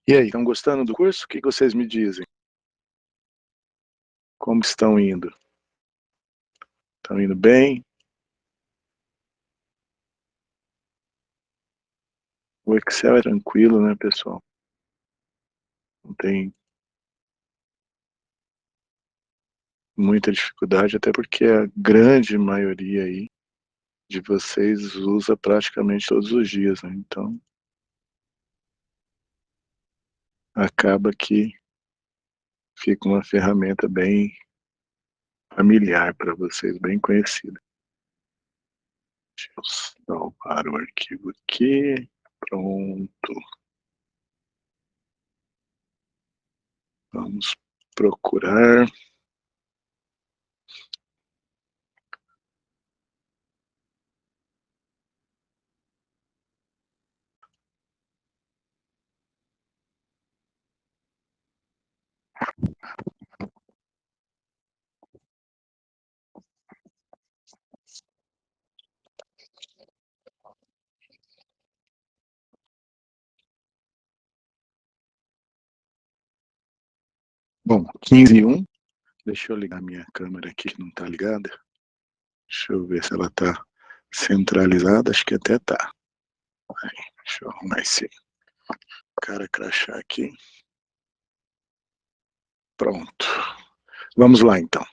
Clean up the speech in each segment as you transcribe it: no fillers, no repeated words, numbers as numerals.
E aí, estão gostando do curso? O que vocês me dizem? Como estão indo? Estão indo bem? O Excel é tranquilo, né, pessoal? Não tem muita dificuldade, até porque a grande maioria aí de vocês usa praticamente todos os dias, né? Então, acaba que fica uma ferramenta bem familiar para vocês, bem conhecida. Deixa eu salvar o arquivo aqui. Pronto. Vamos procurar. Bom, 15:01. Deixa eu ligar minha câmera aqui que não está ligada. Deixa eu ver se ela está centralizada. Acho que até está. Deixa eu arrumar esse cara crachá aqui. Pronto. Vamos lá, então.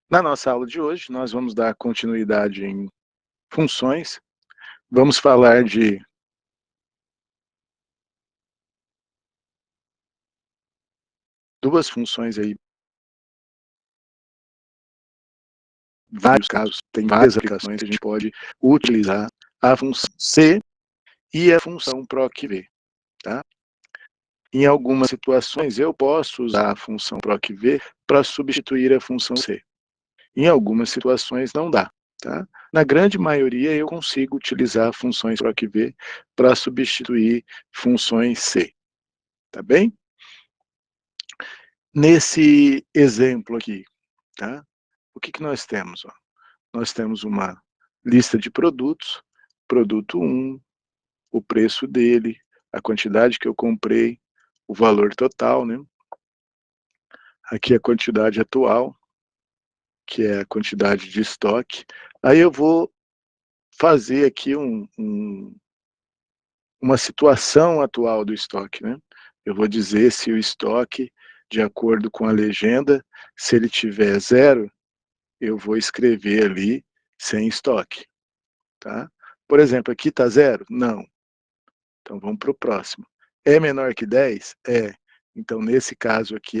Na nossa aula de hoje, nós vamos dar continuidade em funções. Vamos falar de duas funções aí. Vários casos, tem várias aplicações que a gente pode utilizar a função C e a função PROC-V, tá? Em algumas situações, eu posso usar a função PROC-V para substituir a função C. Em algumas situações, não dá. Tá? Na grande maioria, eu consigo utilizar funções PROC-V para substituir funções C. Tá bem? Nesse exemplo aqui, tá? O que nós temos? Ó? Nós temos uma lista de produtos, produto 1, o preço dele, a quantidade que eu comprei, o valor total, né? Aqui a quantidade atual, que é a quantidade de estoque. Aí eu vou fazer aqui uma situação atual do estoque, né? Eu vou dizer se o estoque, de acordo com a legenda, se ele tiver 0, eu vou escrever ali sem estoque, tá? Por exemplo, aqui está 0? Não. Então vamos para o próximo. É menor que 10? É. Então nesse caso aqui,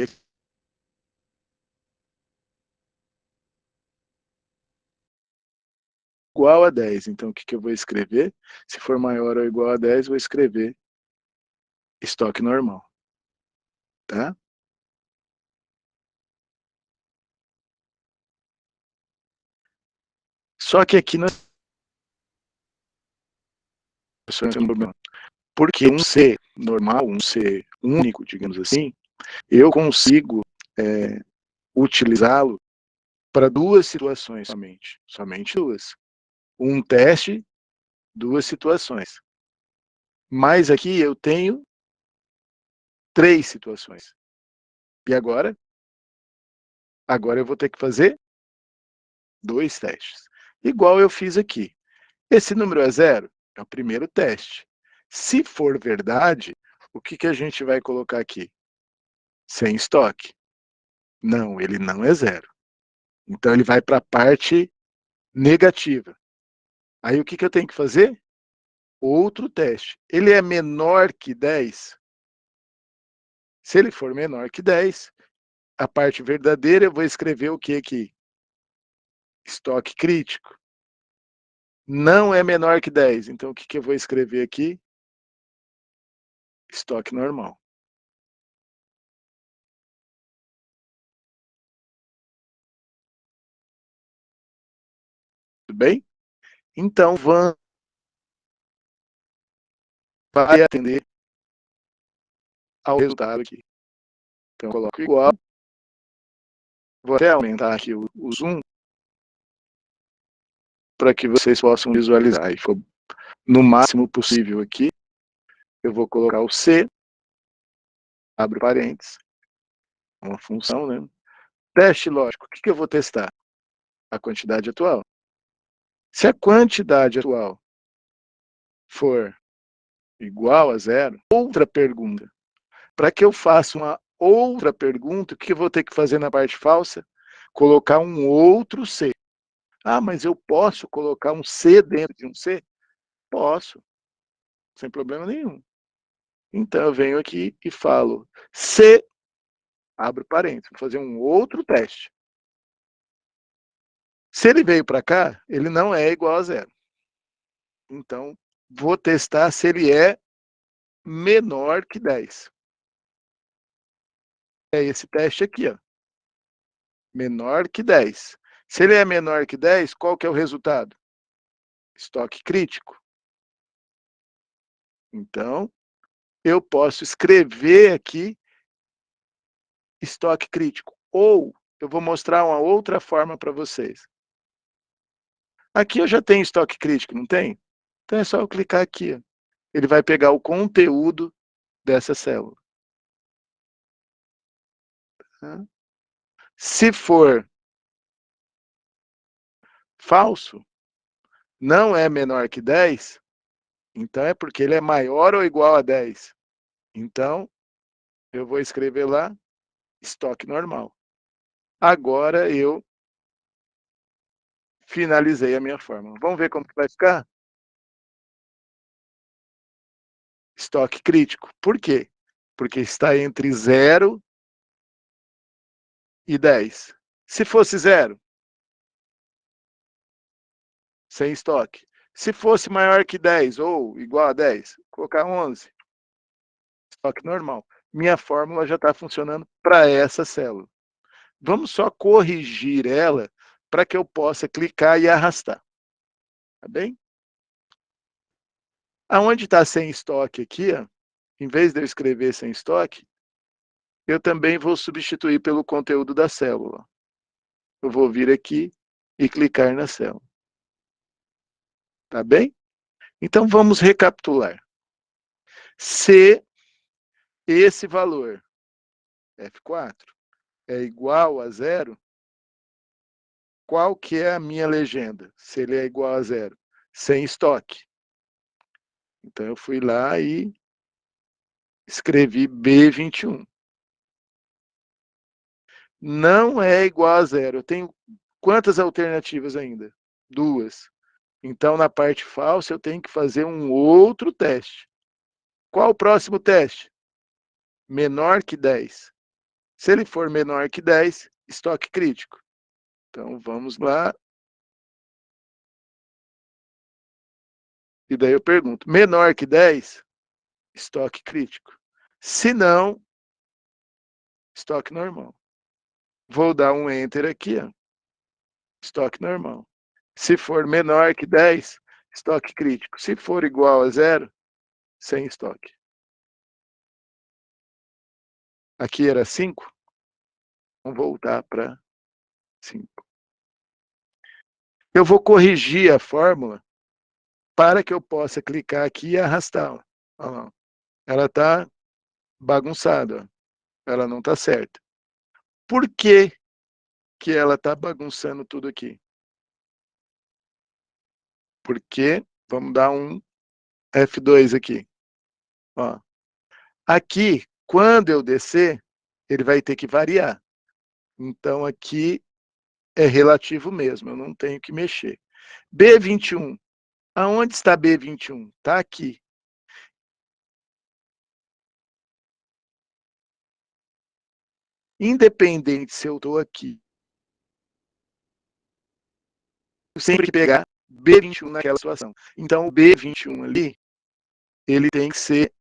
igual a 10. Então o que eu vou escrever? Se for maior ou igual a 10, vou escrever estoque normal, tá? Só que aqui nós temos um problema. Porque um C normal, um C único, digamos assim, eu consigo utilizá-lo para duas situações somente duas. Um teste, duas situações. Mas aqui eu tenho 3 situações. E agora? Agora eu vou ter que fazer 2 testes. Igual eu fiz aqui. Esse número é 0? É o primeiro teste. Se for verdade, o que a gente vai colocar aqui? Sem estoque. Não, ele não é 0. Então ele vai para a parte negativa. Aí o que eu tenho que fazer? Outro teste. Ele é menor que 10? Se ele for menor que 10, a parte verdadeira eu vou escrever o que aqui? Estoque crítico. Não é menor que 10, então o que eu vou escrever aqui? Estoque normal. Tudo bem? Então vai atender ao resultado aqui. Então eu coloco igual. Vou até aumentar aqui o zoom para que vocês possam visualizar. E for no máximo possível aqui, eu vou colocar o C abro parênteses, uma função, né? Teste lógico, o que eu vou testar? A quantidade atual. Se a quantidade atual for igual a zero, outra pergunta. Para que eu faça uma outra pergunta, o que eu vou ter que fazer na parte falsa? Colocar um outro C. Ah, mas eu posso colocar um C dentro de um C? Posso, sem problema nenhum. Então eu venho aqui e falo C, abro parênteses, vou fazer um outro teste. Se ele veio para cá, ele não é igual a zero. Então, vou testar se ele é menor que 10. É esse teste aqui, ó. Menor que 10. Se ele é menor que 10, qual que é o resultado? Estoque crítico. Então, eu posso escrever aqui estoque crítico. Ou eu vou mostrar uma outra forma para vocês. Aqui eu já tenho estoque crítico, não tem? Então é só eu clicar aqui. Ó. Ele vai pegar o conteúdo dessa célula. Tá? Se for falso, não é menor que 10, então é porque ele é maior ou igual a 10. Então, eu vou escrever lá estoque normal. Agora eu finalizei a minha fórmula. Vamos ver como que vai ficar? Estoque crítico. Por quê? Porque está entre 0 e 10. Se fosse 0, sem estoque. Se fosse maior que 10 ou igual a 10, colocar 11. Estoque normal. Minha fórmula já está funcionando para essa célula. Vamos só corrigir ela para que eu possa clicar e arrastar. Tá bem? Aonde está sem estoque aqui, ó, em vez de eu escrever sem estoque, eu também vou substituir pelo conteúdo da célula. Eu vou vir aqui e clicar na célula. Tá bem? Então, vamos recapitular. Se esse valor, F4, é igual a zero, qual que é a minha legenda? Se ele é igual a zero, sem estoque. Então, eu fui lá e escrevi B21. Não é igual a zero. Eu tenho quantas alternativas ainda? 2. Então, na parte falsa, eu tenho que fazer um outro teste. Qual o próximo teste? Menor que 10. Se ele for menor que 10, estoque crítico. Então, vamos lá. E daí eu pergunto, menor que 10, estoque crítico. Se não, estoque normal. Vou dar um Enter aqui, ó. Estoque normal. Se for menor que 10, estoque crítico. Se for igual a zero, sem estoque. Aqui era 5. Vamos voltar para 5. Eu vou corrigir a fórmula para que eu possa clicar aqui e arrastá-la. Ela está bagunçada. Ela não está certa. Por que, que ela está bagunçando tudo aqui? Porque, vamos dar um F2 aqui. Ó. Aqui, quando eu descer, ele vai ter que variar. Então, aqui é relativo mesmo, eu não tenho que mexer. B21. Aonde está B21? Está aqui. Independente se eu estou aqui, eu sempre que pegar B21 naquela situação. Então, o B21 ali, ele tem que ser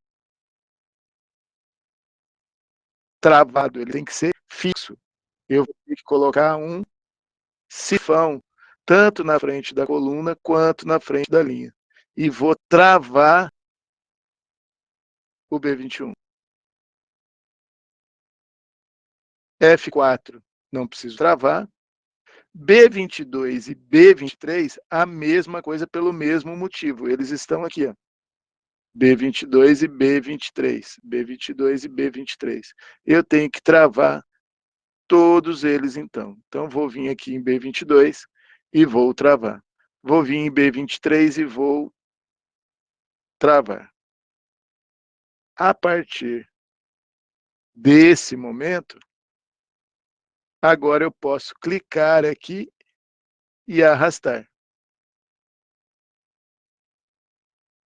travado, ele tem que ser fixo. Eu vou ter que colocar um sifão, tanto na frente da coluna quanto na frente da linha. E vou travar o B21. F4, não preciso travar. B22 e B23, a mesma coisa pelo mesmo motivo. Eles estão aqui, ó. B22 e B23, B22 e B23. Eu tenho que travar todos eles então. Então vou vir aqui em B22 e vou travar. Vou vir em B23 e vou travar. A partir desse momento, agora eu posso clicar aqui e arrastar.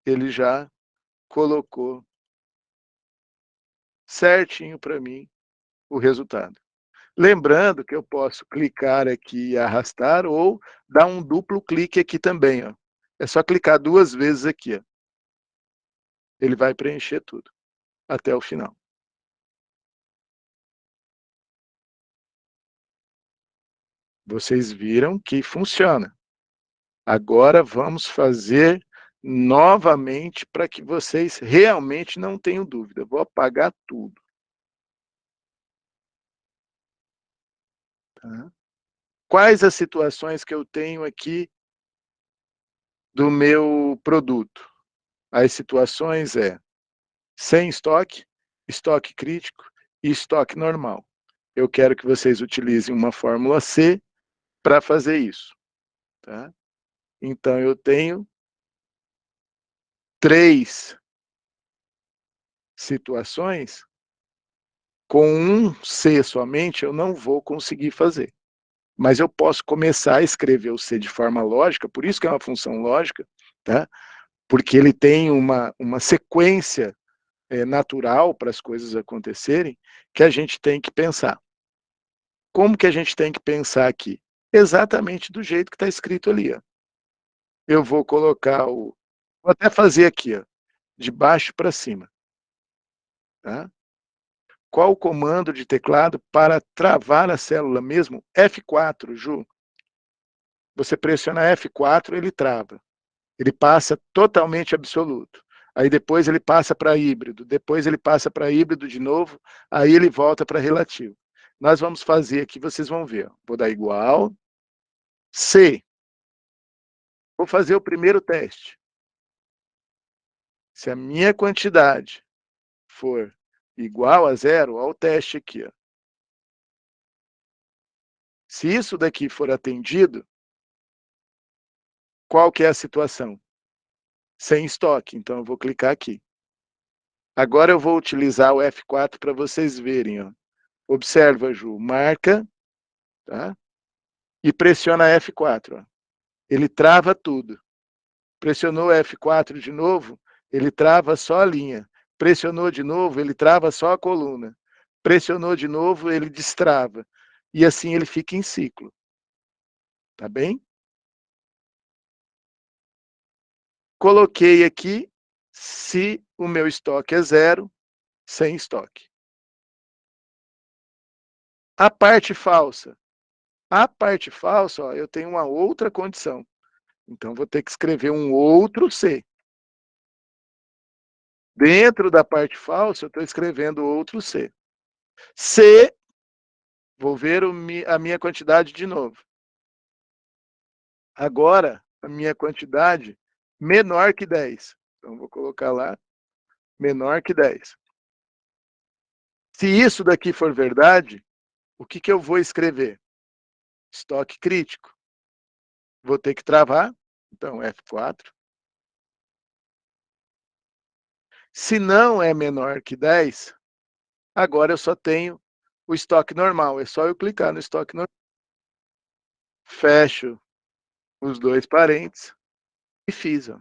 Ele já colocou certinho para mim o resultado. Lembrando que eu posso clicar aqui e arrastar ou dar um duplo clique aqui também, ó. É só clicar 2 vezes aqui, ó. Ele vai preencher tudo, até o final. Vocês viram que funciona. Agora vamos fazer novamente para que vocês realmente não tenham dúvida. Vou apagar tudo. Tá? Quais as situações que eu tenho aqui do meu produto? As situações é sem estoque, estoque crítico e estoque normal. Eu quero que vocês utilizem uma fórmula C para fazer isso. Tá? Então, eu tenho 3 situações, com um C somente eu não vou conseguir fazer. Mas eu posso começar a escrever o C de forma lógica, por isso que é uma função lógica, tá? Porque ele tem uma sequência natural para as coisas acontecerem, que a gente tem que pensar. Como que a gente tem que pensar aqui? Exatamente do jeito que está escrito ali. Ó. Eu vou colocar o... Vou até fazer aqui, ó, de baixo para cima. Tá? Qual o comando de teclado para travar a célula mesmo? F4, Ju. Você pressiona F4, ele trava. Ele passa totalmente absoluto. Aí depois ele passa para híbrido, depois ele passa para híbrido de novo, aí ele volta para relativo. Nós vamos fazer aqui, vocês vão ver. Vou dar igual. C. Vou fazer o primeiro teste. Se a minha quantidade for igual a 0, olha o teste aqui. Ó. Se isso daqui for atendido, qual que é a situação? Sem estoque, então eu vou clicar aqui. Agora eu vou utilizar o F4 para vocês verem. Ó. Observa, Ju, marca, tá? E pressiona F4. Ó. Ele trava tudo. Pressionou F4 de novo, ele trava só a linha. Pressionou de novo, ele trava só a coluna. Pressionou de novo, ele destrava. E assim ele fica em ciclo. Tá bem? Coloquei aqui, se o meu estoque é 0, sem estoque. A parte falsa. A parte falsa, ó, eu tenho uma outra condição. Então, vou ter que escrever um outro C. Dentro da parte falsa, eu estou escrevendo outro C. C, vou ver a minha quantidade de novo. Agora, a minha quantidade menor que 10. Então, vou colocar lá, menor que 10. Se isso daqui for verdade, o que, que eu vou escrever? Estoque crítico. Vou ter que travar, então F4. Se não é menor que 10, agora eu só tenho o estoque normal. É só eu clicar no estoque normal. Fecho os 2 parênteses e fiz. Ó.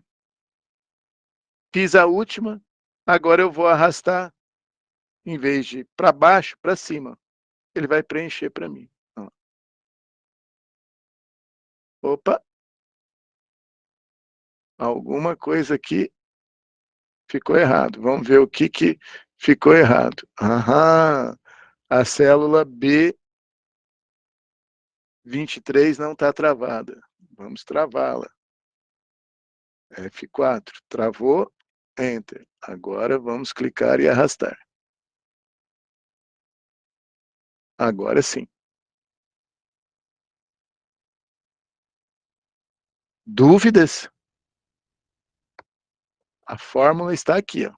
Fiz a última, agora eu vou arrastar, em vez de para baixo, para cima. Ele vai preencher para mim. Ó. Opa, alguma coisa aqui ficou errado. Vamos ver o que, que ficou errado. Aham, a célula B23 não está travada. Vamos travá-la. F4, travou, Enter. Agora vamos clicar e arrastar. Agora sim. Dúvidas? A fórmula está aqui, ó.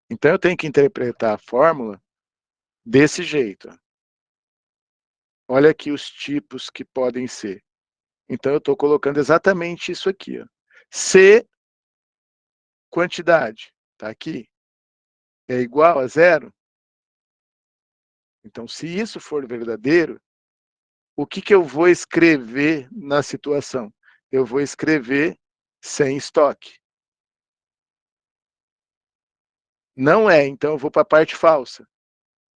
Então eu tenho que interpretar a fórmula desse jeito, ó. Olha aqui os tipos que podem ser. Então eu estou colocando exatamente isso aqui, ó. C, quantidade, está aqui, é igual a zero. Então, se isso for verdadeiro, o que eu vou escrever na situação? Eu vou escrever sem estoque. Não é, então eu vou para a parte falsa.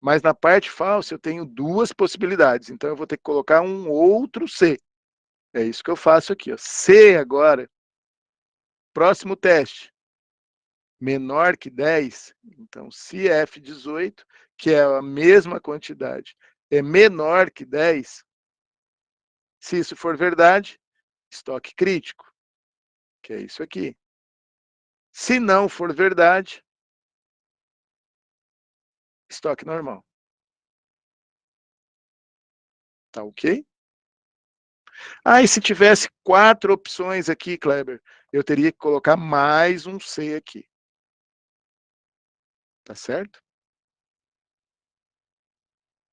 Mas na parte falsa eu tenho duas possibilidades, então eu vou ter que colocar um outro C. É isso que eu faço aqui, ó. C agora, próximo teste, menor que 10, então se F18, que é a mesma quantidade, é menor que 10, se isso for verdade, estoque crítico, que é isso aqui. Se não for verdade, estoque normal. Tá ok? Ah, e se tivesse 4 opções aqui, Kleber, eu teria que colocar mais um C aqui. Tá certo?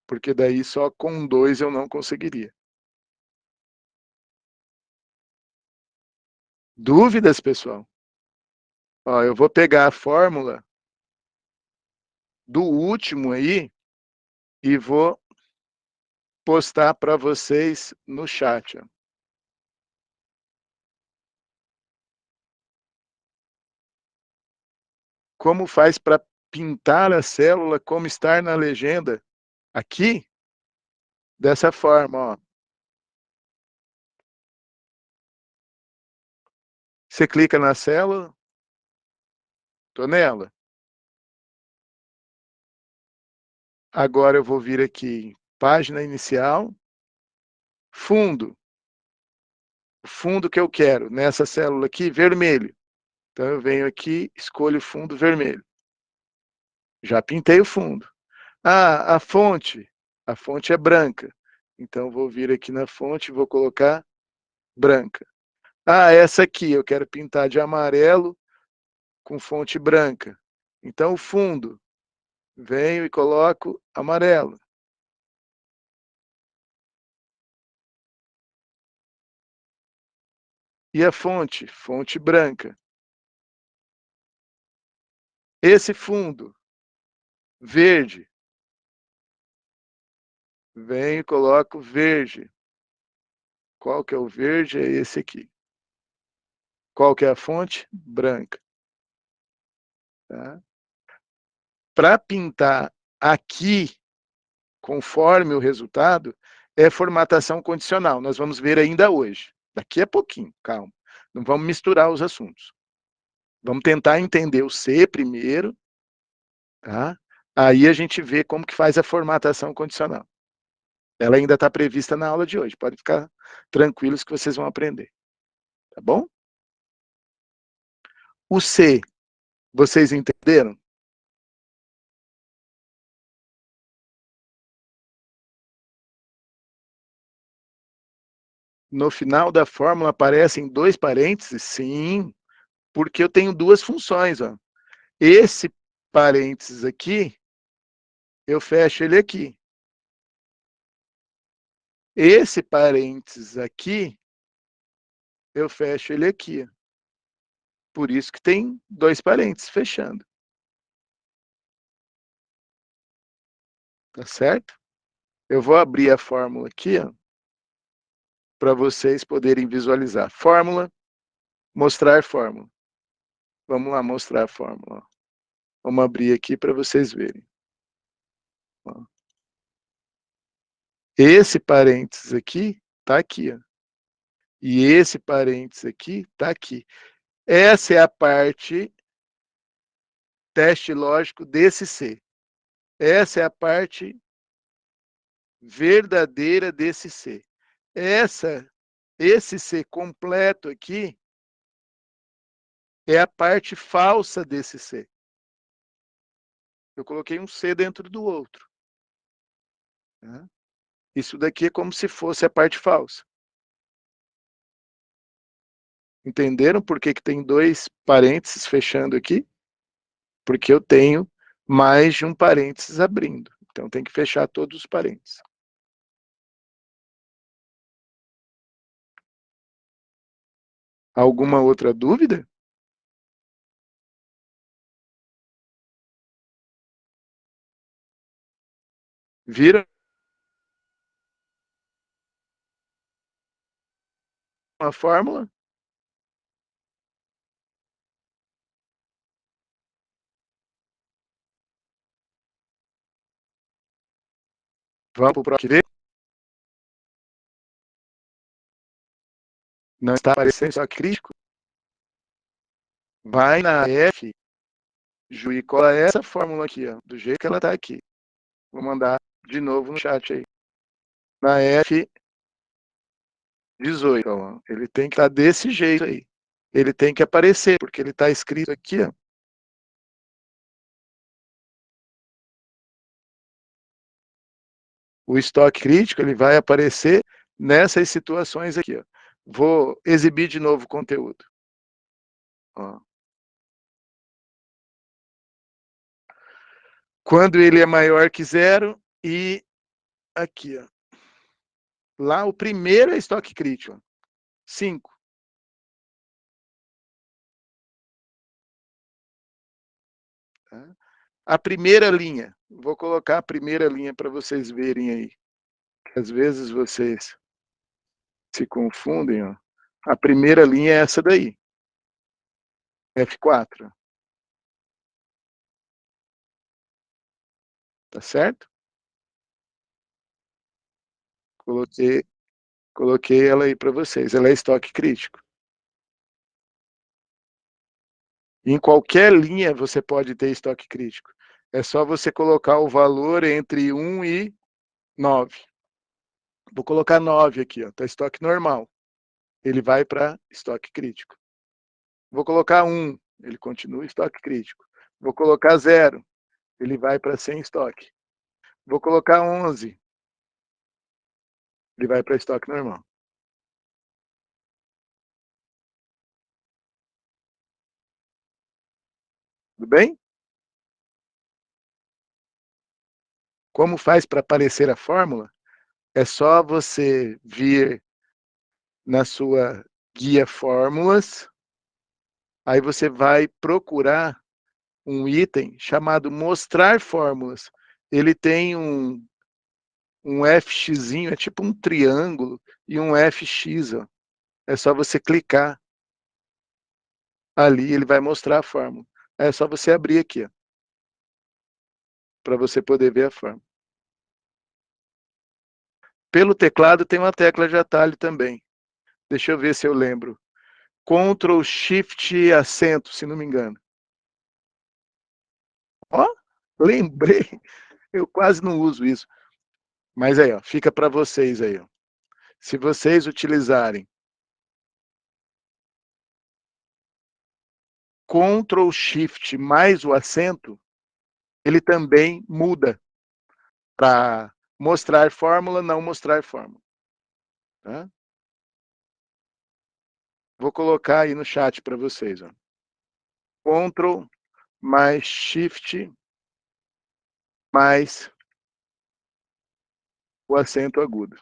Porque daí só com 2 eu não conseguiria. Dúvidas, pessoal? Ó, eu vou pegar a fórmula do último aí e vou postar para vocês no chat. Ó. Como faz para pintar a célula como está na legenda? Aqui, dessa forma, ó. Você clica na célula, tô nela. Agora eu vou vir aqui, página inicial, fundo. O fundo que eu quero, nessa célula aqui, vermelho. Então eu venho aqui, escolho o fundo vermelho. Já pintei o fundo. Ah, a fonte é branca. Então vou vir aqui na fonte e vou colocar branca. Ah, essa aqui, eu quero pintar de amarelo com fonte branca. Então o fundo, venho e coloco amarelo. E a fonte? Fonte branca. Esse fundo, verde. Venho e coloco verde. Qual que é o verde? É esse aqui. Qual que é a fonte? Branca. Tá? Para pintar aqui, conforme o resultado, é formatação condicional. Nós vamos ver ainda hoje. Daqui a pouquinho, calma. Não vamos misturar os assuntos. Vamos tentar entender o C primeiro, tá? Aí a gente vê como que faz a formatação condicional. Ela ainda está prevista na aula de hoje. Pode ficar tranquilos que vocês vão aprender. Tá bom? O C, vocês entenderam? No final da fórmula aparecem 2 parênteses? Sim, porque eu tenho duas funções. Ó. Esse parênteses aqui, eu fecho ele aqui. Esse parênteses aqui, eu fecho ele aqui. Por isso que tem 2 parênteses fechando. Tá certo? Eu vou abrir a fórmula aqui, para vocês poderem visualizar. Fórmula, mostrar fórmula. Vamos lá mostrar a fórmula. Ó. Vamos abrir aqui para vocês verem. Ó. Esse parênteses aqui está aqui. Ó. E esse parênteses aqui está aqui. Essa é a parte teste lógico desse C. Essa é a parte verdadeira desse C. Esse C completo aqui é a parte falsa desse C. Eu coloquei um C dentro do outro. Tá? Isso daqui é como se fosse a parte falsa. Entenderam por que tem 2 parênteses fechando aqui? Porque eu tenho mais de um parênteses abrindo. Então tem que fechar todos os parênteses. Alguma outra dúvida? Vira uma fórmula? Vamos para o próximo. Não está aparecendo só crítico? Vai na F, Ju, e cola essa fórmula aqui, ó, do jeito que ela está aqui. Vou mandar de novo no chat aí. Na F18, ó, ele tem que estar desse jeito aí. Ele tem que aparecer, porque ele está escrito aqui, ó. O estoque crítico ele vai aparecer nessas situações aqui. Ó. Vou exibir de novo o conteúdo. Ó. Quando ele é maior que 0 e aqui, ó. Lá o primeiro é estoque crítico. 5. Tá? A primeira linha. Vou colocar a primeira linha para vocês verem aí. Às vezes vocês se confundem. Ó. A primeira linha é essa daí. F4. Tá certo? Coloquei ela aí para vocês. Ela é estoque crítico. Em qualquer linha você pode ter estoque crítico. É só você colocar o valor entre 1 e 9. Vou colocar 9 aqui, ó. Tá estoque normal. Ele vai para estoque crítico. Vou colocar 1, ele continua em estoque crítico. Vou colocar 0, ele vai para sem estoque. Vou colocar 11, ele vai para estoque normal. Tudo bem? Como faz para aparecer a fórmula? É só você vir na sua guia fórmulas, aí você vai procurar um item chamado mostrar fórmulas. Ele tem um FX, é tipo um triângulo, e um FX. Ó. É só você clicar ali, ele vai mostrar a fórmula. É só você abrir aqui, para você poder ver a fórmula. Pelo teclado tem uma tecla de atalho também. Deixa eu ver se eu lembro. Ctrl, Shift, acento, se não me engano. Ó, lembrei. Eu quase não uso isso. Mas aí, ó, fica para vocês aí. Ó. Se vocês utilizarem Ctrl Shift mais o acento, ele também muda para mostrar fórmula, não mostrar fórmula. Tá? Vou colocar aí no chat para vocês. Ó. Ctrl mais Shift mais o acento agudo.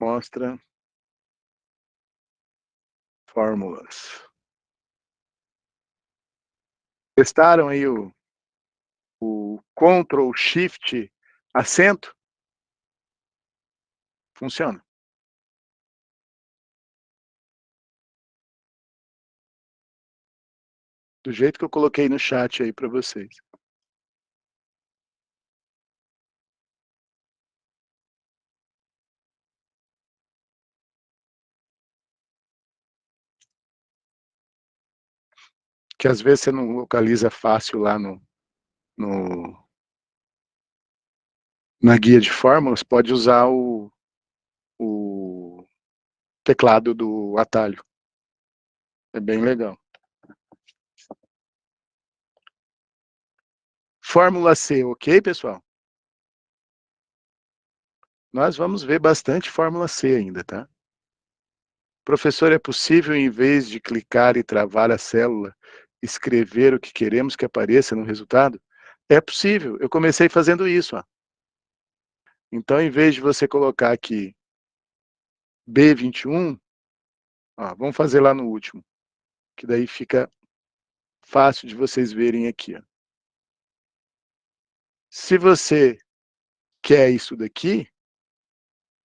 Mostra fórmulas. Testaram aí o Ctrl Shift acento? Funciona. Do jeito que eu coloquei no chat aí para vocês. Que às vezes você não localiza fácil lá no, na guia de fórmulas, pode usar o teclado do atalho. É bem legal. Fórmula C, ok, pessoal? Nós vamos ver bastante fórmula C ainda, tá? Professor, é possível, em vez de clicar e travar a célula, escrever o que queremos que apareça no resultado? É possível, eu comecei fazendo isso, ó. Então, em vez de você colocar aqui B21, ó, vamos fazer lá no último, que daí fica fácil de vocês verem aqui, ó. Se você quer isso daqui,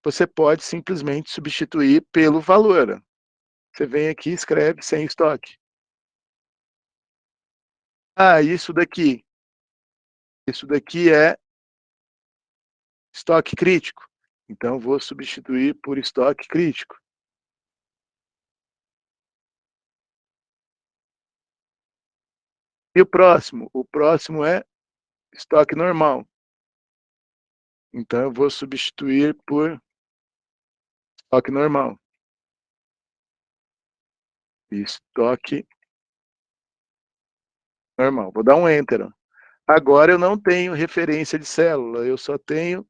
você pode simplesmente substituir pelo valor, ó. Você vem aqui e escreve sem estoque. Ah, isso daqui é estoque crítico. Então, vou substituir por estoque crítico. E o próximo? O próximo é estoque normal. Então, eu vou substituir por estoque normal. Estoque normal. Vou dar um Enter. Ó. Agora eu não tenho referência de célula, eu só tenho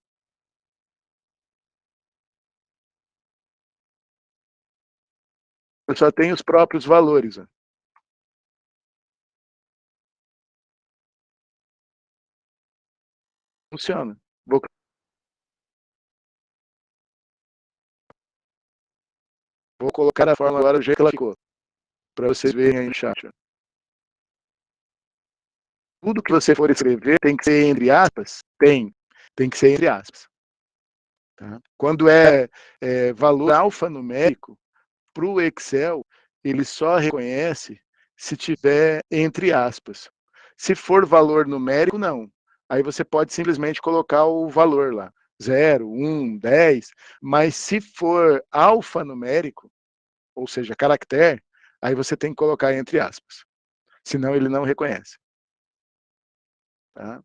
os próprios valores. Ó. Funciona. Vou colocar a fórmula agora do jeito que ela ficou, para vocês verem aí no chat. Ó. Tudo que você for escrever tem que ser entre aspas? Tem que ser entre aspas. Tá? Quando é valor alfanumérico, para o Excel, ele só reconhece se tiver entre aspas. Se for valor numérico, não. Aí você pode simplesmente colocar o valor lá, 0, 1, 10, mas se for alfanumérico, ou seja, caractere, aí você tem que colocar entre aspas, senão ele não reconhece. Tá?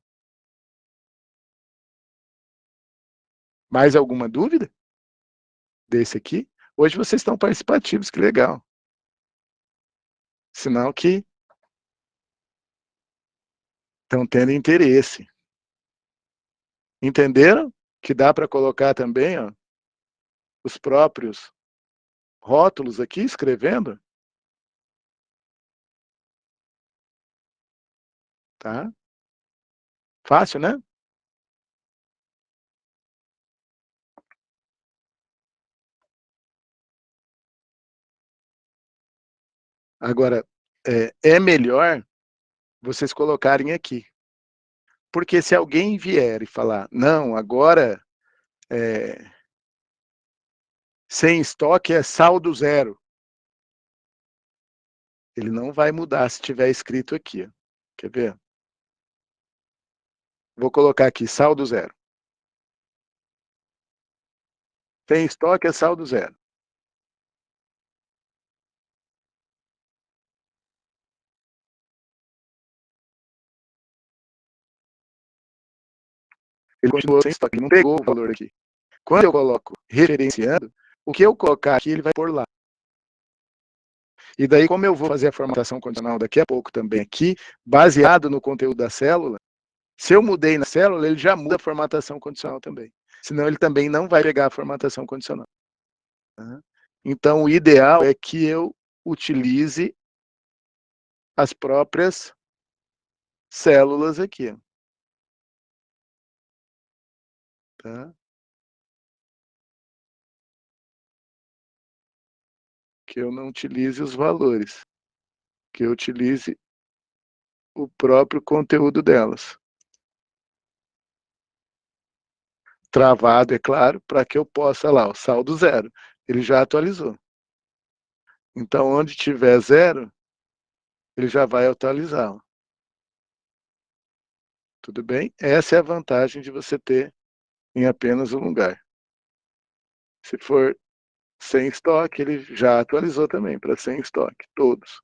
Mais alguma dúvida desse aqui? Hoje vocês estão participativos, que legal. Sinal que estão tendo interesse. Entenderam? Que dá para colocar também, ó, os próprios rótulos aqui, escrevendo, tá? Fácil, né? Agora, é melhor vocês colocarem aqui. Porque se alguém vier e falar, não, agora sem estoque é saldo zero, ele não vai mudar se tiver escrito aqui. Ó. Quer ver? Vou colocar aqui, saldo zero. Sem estoque é saldo zero. Ele continuou sem estoque, ele não pegou o valor aqui. Quando eu coloco referenciando, o que eu colocar aqui, ele vai pôr lá. E daí, como eu vou fazer a formatação condicional daqui a pouco também aqui, baseado no conteúdo da célula, se eu mudei na célula, ele já muda a formatação condicional também. Senão ele também não vai pegar a formatação condicional. Tá? Então, o ideal é que eu utilize as próprias células aqui. Tá? Que eu não utilize os valores. Que eu utilize o próprio conteúdo delas. Travado, é claro, para que eu possa lá, o saldo zero. Ele já atualizou. Então, onde tiver zero, ele já vai atualizar. Tudo bem? Essa é a vantagem de você ter em apenas um lugar. Se for sem estoque, ele já atualizou também para sem estoque, todos.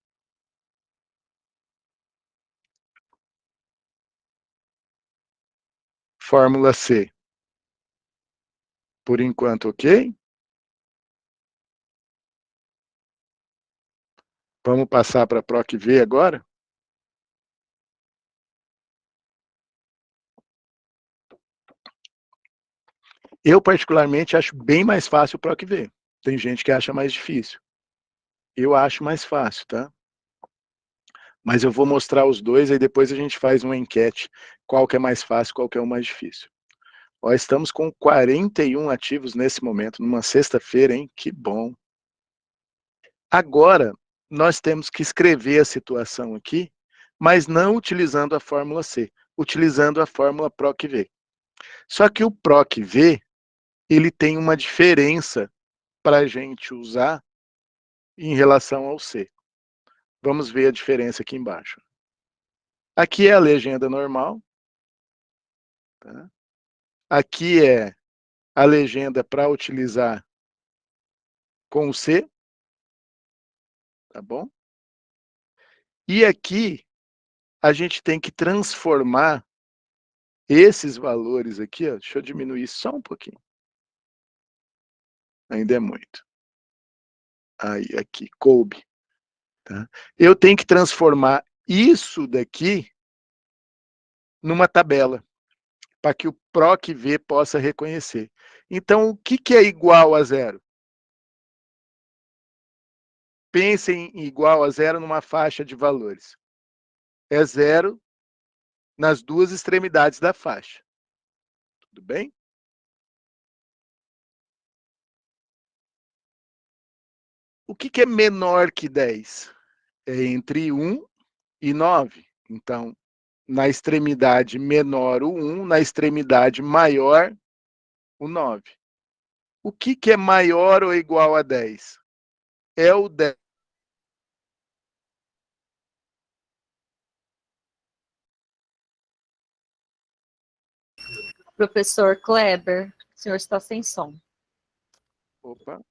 Fórmula C. Por enquanto, ok? Vamos passar para a PROC V agora? Eu, particularmente, acho bem mais fácil o PROC-V. Tem gente que acha mais difícil. Eu acho mais fácil, tá? Mas eu vou mostrar os dois, aí depois a gente faz uma enquete, qual que é mais fácil, qual que é o mais difícil. Ó, estamos com 41 ativos nesse momento, numa sexta-feira, hein? Que bom. Agora, nós temos que escrever a situação aqui, mas não utilizando a fórmula C, utilizando a fórmula PROC-V. Só que o PROC-V, ele tem uma diferença para a gente usar em relação ao C. Vamos ver a diferença aqui embaixo. Aqui é a legenda normal. Tá? Aqui é a legenda para utilizar com o C. Tá bom? E aqui a gente tem que transformar esses valores aqui, ó, deixa eu diminuir só um pouquinho. Ainda é muito. Aí, aqui, coube. Tá? Eu tenho que transformar isso daqui numa tabela, para que o PROC-V possa reconhecer. Então, o que, que é igual a zero? Pensem em igual a zero numa faixa de valores. É zero nas duas extremidades da faixa. Tudo bem? O que, que é menor que 10? É entre 1 e 9. Então, na extremidade menor o 1, na extremidade maior o 9. O que, que é maior ou igual a 10? É o 10. Professor Kleber, o senhor está sem som. Opa,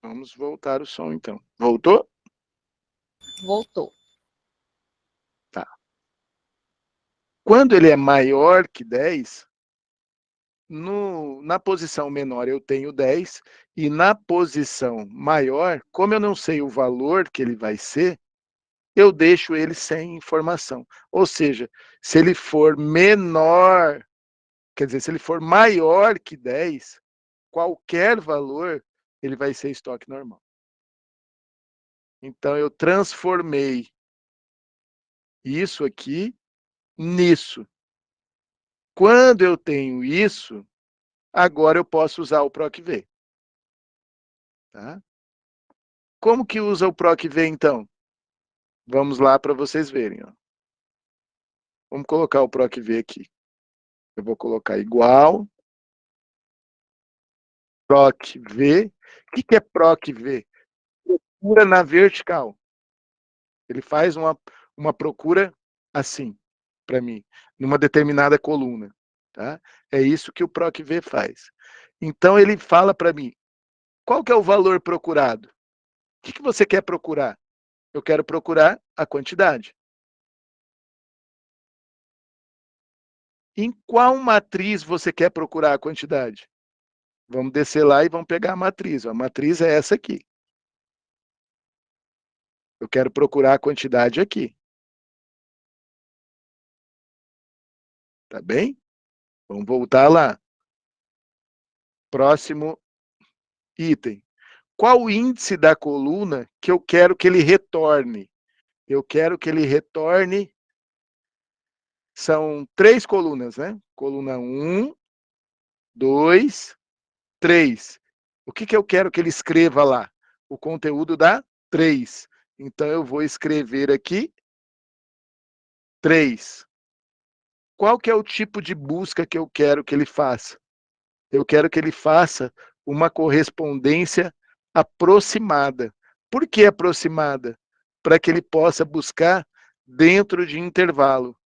vamos voltar o som então. Voltou? Voltou. Tá. Quando ele é maior que 10, na posição menor eu tenho 10, e na posição maior, como eu não sei o valor que ele vai ser, eu deixo ele sem informação. Ou seja, se ele for menor, quer dizer, se ele for maior que 10, qualquer valor, ele vai ser estoque normal. Então, eu transformei isso aqui nisso. Quando eu tenho isso, agora eu posso usar o PROC-V. Tá? Como que usa o PROC-V, então? Vamos lá para vocês verem. Ó. Vamos colocar o PROC-V aqui. Eu vou colocar igual PROC-V. O que é PROC-V? Procura na vertical. Ele faz uma procura assim, para mim, numa determinada coluna. Tá? É isso que o PROC-V faz. Então, ele fala para mim, qual que é o valor procurado? O que você quer procurar? Eu quero procurar a quantidade. Em qual matriz você quer procurar a quantidade? Vamos descer lá e vamos pegar a matriz. A matriz é essa aqui. Eu quero procurar a quantidade aqui. Tá bem? Vamos voltar lá. Próximo item. Qual o índice da coluna que eu quero que ele retorne? Eu quero que ele retorne. São 3 colunas, né? Coluna 1, 2, 3. O que, que eu quero que ele escreva lá? O conteúdo da 3. Então, eu vou escrever aqui 3. Qual que é o tipo de busca que eu quero que ele faça? Eu quero que ele faça uma correspondência aproximada. Por que aproximada? Para que ele possa buscar dentro de intervalo.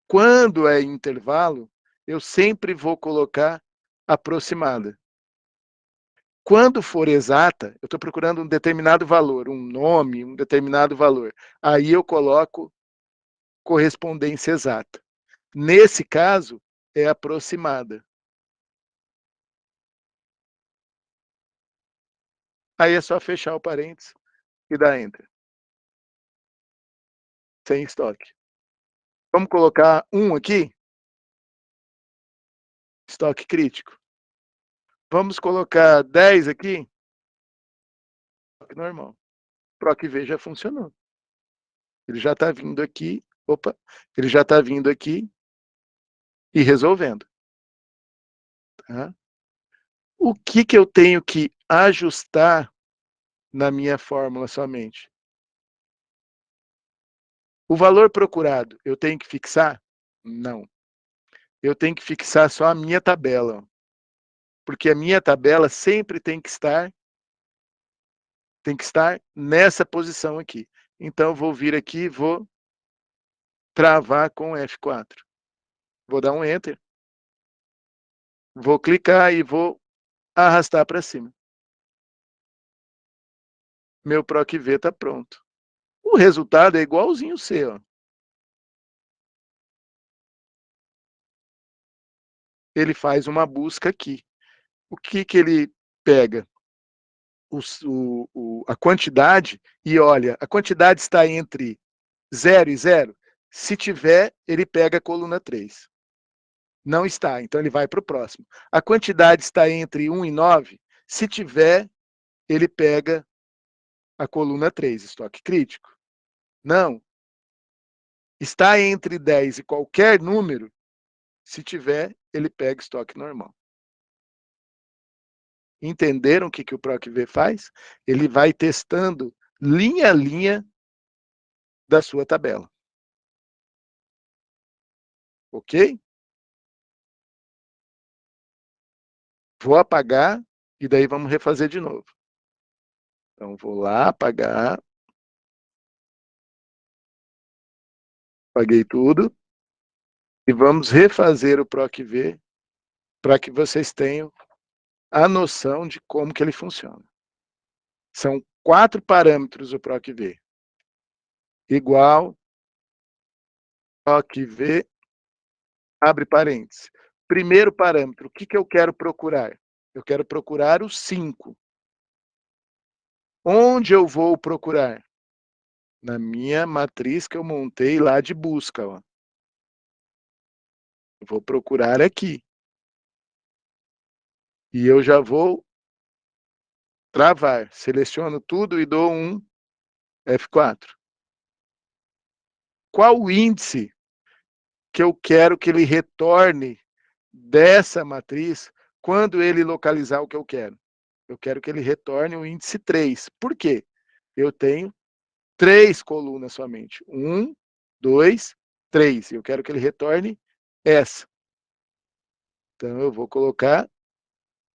Quando é intervalo, eu sempre vou colocar aproximada. Quando for exata, eu estou procurando um determinado valor, um nome, um determinado valor. Aí eu coloco correspondência exata. Nesse caso, é aproximada. Aí é só fechar o parênteses e dar Enter. Sem estoque. Vamos colocar um aqui? Estoque crítico. Vamos colocar 10 aqui. Normal. PROC-V já funcionou. Ele já está vindo aqui. Opa, ele já está vindo aqui e resolvendo. Tá? O que eu tenho que ajustar na minha fórmula somente? O valor procurado, eu tenho que fixar? Não. Eu tenho que fixar só a minha tabela. Porque a minha tabela sempre tem que estar nessa posição aqui. Então, eu vou vir aqui e vou travar com F4. Vou dar um Enter. Vou clicar e vou arrastar para cima. Meu PROC-V está pronto. O resultado é igualzinho o seu. Ele faz uma busca aqui. O que ele pega? A quantidade, e olha, a quantidade está entre 0 e 0. Se tiver, ele pega a coluna 3. Não está, então ele vai para o próximo. A quantidade está entre 1 e 9. Se tiver, ele pega a coluna 3, estoque crítico. Não. Está entre 10 e qualquer número. Se tiver, ele pega estoque normal. Entenderam o que o PROC-V faz? Ele vai testando linha a linha da sua tabela. Ok? Vou apagar e daí vamos refazer de novo. Então, vou lá apagar. Apaguei tudo. E vamos refazer o PROC-V para que vocês tenham a noção de como que ele funciona. São 4 parâmetros o PROC-V. Igual, PROC-V, abre parênteses. Primeiro parâmetro, o que eu quero procurar? Eu quero procurar o 5. Onde eu vou procurar? Na minha matriz que eu montei lá de busca. Ó. Eu vou procurar aqui. E eu já vou travar. Seleciono tudo e dou um F4. Qual o índice que eu quero que ele retorne dessa matriz quando ele localizar o que eu quero? Eu quero que ele retorne o índice 3. Por quê? Eu tenho 3 colunas somente. 1, 2, 3. Eu quero que ele retorne essa. Então, eu vou colocar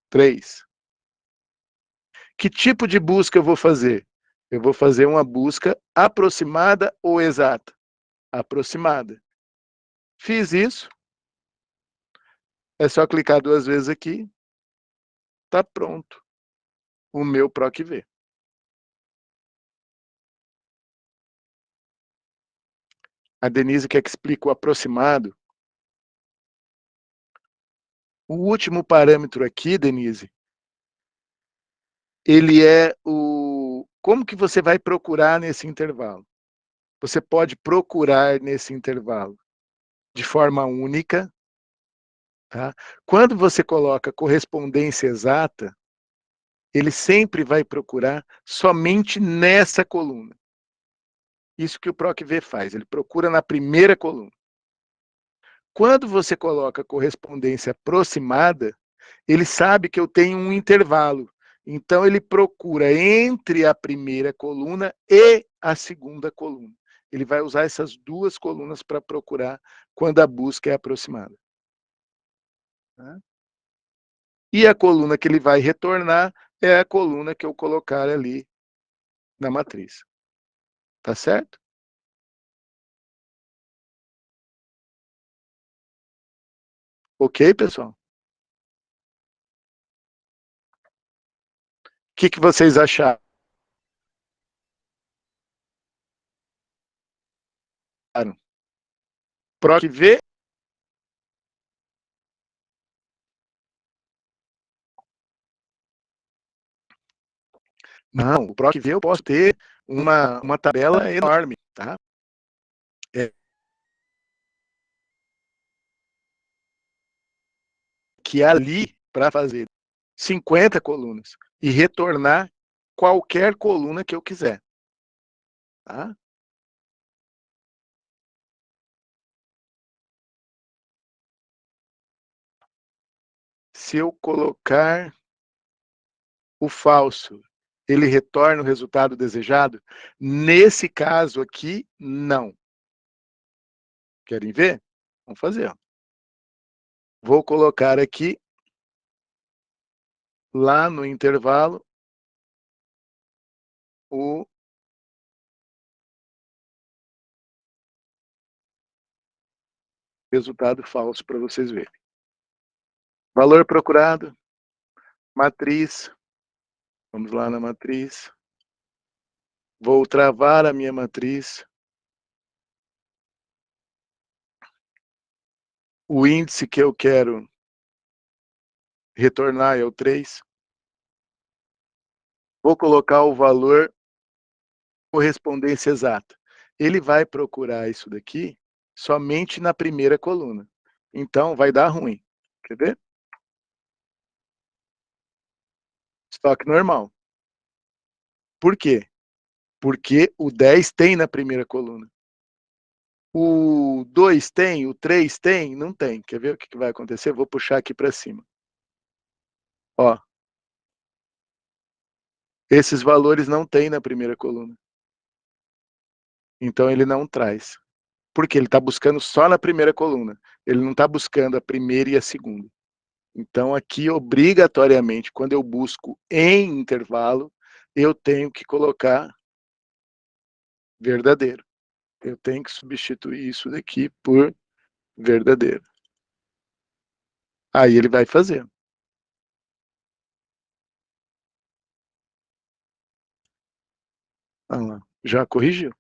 3. Que tipo de busca eu vou fazer? Eu vou fazer uma busca aproximada ou exata? Aproximada. Fiz isso. É só clicar 2 vezes aqui. Está pronto o meu PROC-V. A Denise quer que explique o aproximado. O último parâmetro aqui, Denise, ele é o... Como que você vai procurar nesse intervalo? Você pode procurar nesse intervalo de forma única. Tá? Quando você coloca correspondência exata, ele sempre vai procurar somente nessa coluna. Isso que o PROC-V faz, ele procura na primeira coluna. Quando você coloca correspondência aproximada, ele sabe que eu tenho um intervalo. Então, ele procura entre a primeira coluna e a segunda coluna. Ele vai usar essas 2 colunas para procurar quando a busca é aproximada. Tá? E a coluna que ele vai retornar é a coluna que eu colocar ali na matriz. Tá certo? Ok, pessoal? O que vocês acharam? PROC-V? Não, o PROC-V eu posso ter uma tabela enorme, tá? Que ali, para fazer 50 colunas e retornar qualquer coluna que eu quiser. Tá? Se eu colocar o falso, ele retorna o resultado desejado? Nesse caso aqui, não. Querem ver? Vamos fazer. Ó. Vou colocar aqui, lá no intervalo, o resultado falso para vocês verem. Valor procurado, matriz. Vamos lá na matriz. Vou travar a minha matriz. O índice que eu quero retornar é o 3. Vou colocar o valor correspondência exata. Ele vai procurar isso daqui somente na primeira coluna. Então, vai dar ruim. Quer ver? Estoque normal. Por quê? Porque o 10 tem na primeira coluna. O 2 tem, o 3 tem? Não tem. Quer ver o que vai acontecer? Vou puxar aqui para cima. Ó. Esses valores não tem na primeira coluna. Então, ele não traz. Porque ele está buscando só na primeira coluna. Ele não está buscando a primeira e a segunda. Então, aqui, obrigatoriamente, quando eu busco em intervalo, eu tenho que colocar verdadeiro. Eu tenho que substituir isso daqui por verdadeiro. Aí ele vai fazer. Ah lá, já corrigiu.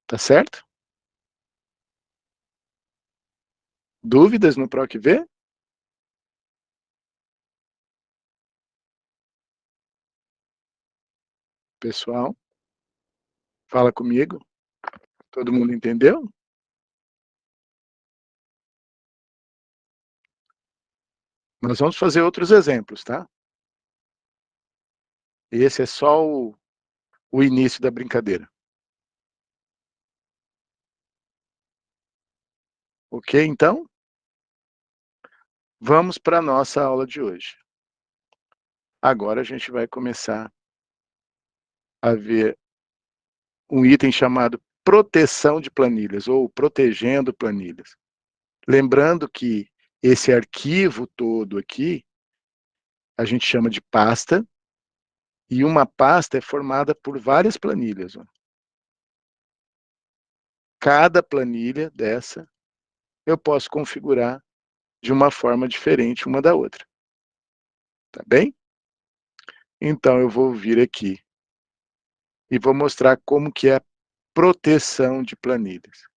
Tá certo? Dúvidas no PROC-V? Pessoal, fala comigo. Todo mundo entendeu? Nós vamos fazer outros exemplos, tá? Esse é só o início da brincadeira. Ok, então? Vamos para a nossa aula de hoje. Agora a gente vai começar a ver um item chamado proteção de planilhas, ou protegendo planilhas. Lembrando que esse arquivo todo aqui, a gente chama de pasta, e uma pasta é formada por várias planilhas. Ó. Cada planilha dessa, eu posso configurar de uma forma diferente uma da outra. Tá bem? Então, eu vou vir aqui e vou mostrar como que é a proteção de planilhas.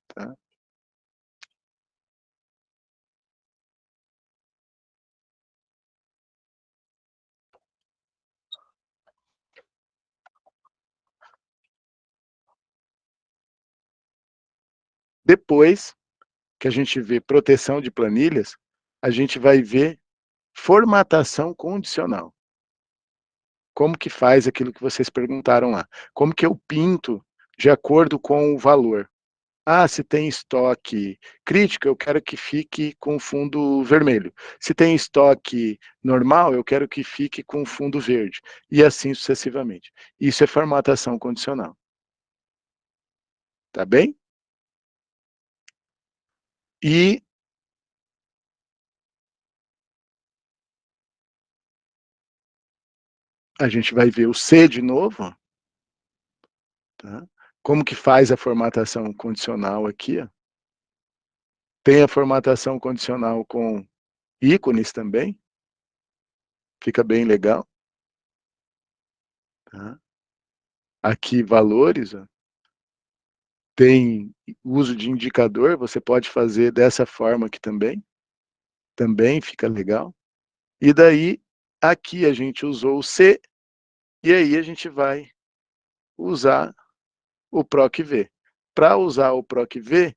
Tá? Depois que a gente vê proteção de planilhas, a gente vai ver formatação condicional. Como que faz aquilo que vocês perguntaram lá? Como que eu pinto de acordo com o valor? Ah, se tem estoque crítico, eu quero que fique com fundo vermelho. Se tem estoque normal, eu quero que fique com fundo verde. E assim sucessivamente. Isso é formatação condicional. Tá bem? E a gente vai ver o C de novo. Tá? Como que faz a formatação condicional aqui? Ó. Tem a formatação condicional com ícones também. Fica bem legal. Tá? Aqui, valores. Ó. Tem uso de indicador, você pode fazer dessa forma aqui também. Também fica legal. E daí, aqui a gente usou o C, e aí a gente vai usar o PROC-V. Para usar o PROC-V,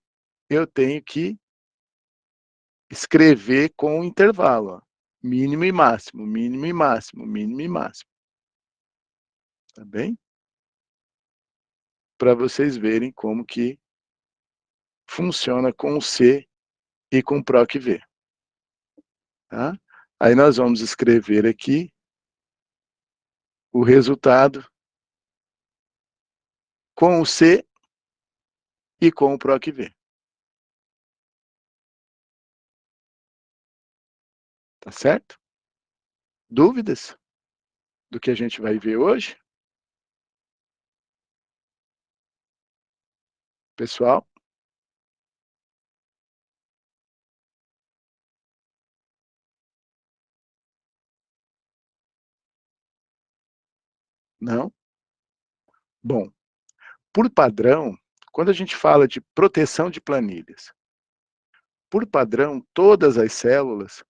eu tenho que escrever com intervalo, ó. Mínimo e máximo, mínimo e máximo, mínimo e máximo. Tá bem? Para vocês verem como que funciona com o C e com o PROC V. Tá? Aí nós vamos escrever aqui o resultado com o C e com o PROC V. Tá certo? Dúvidas do que a gente vai ver hoje? Pessoal? Não? Bom, por padrão, quando a gente fala de proteção de planilhas, por padrão, todas as células,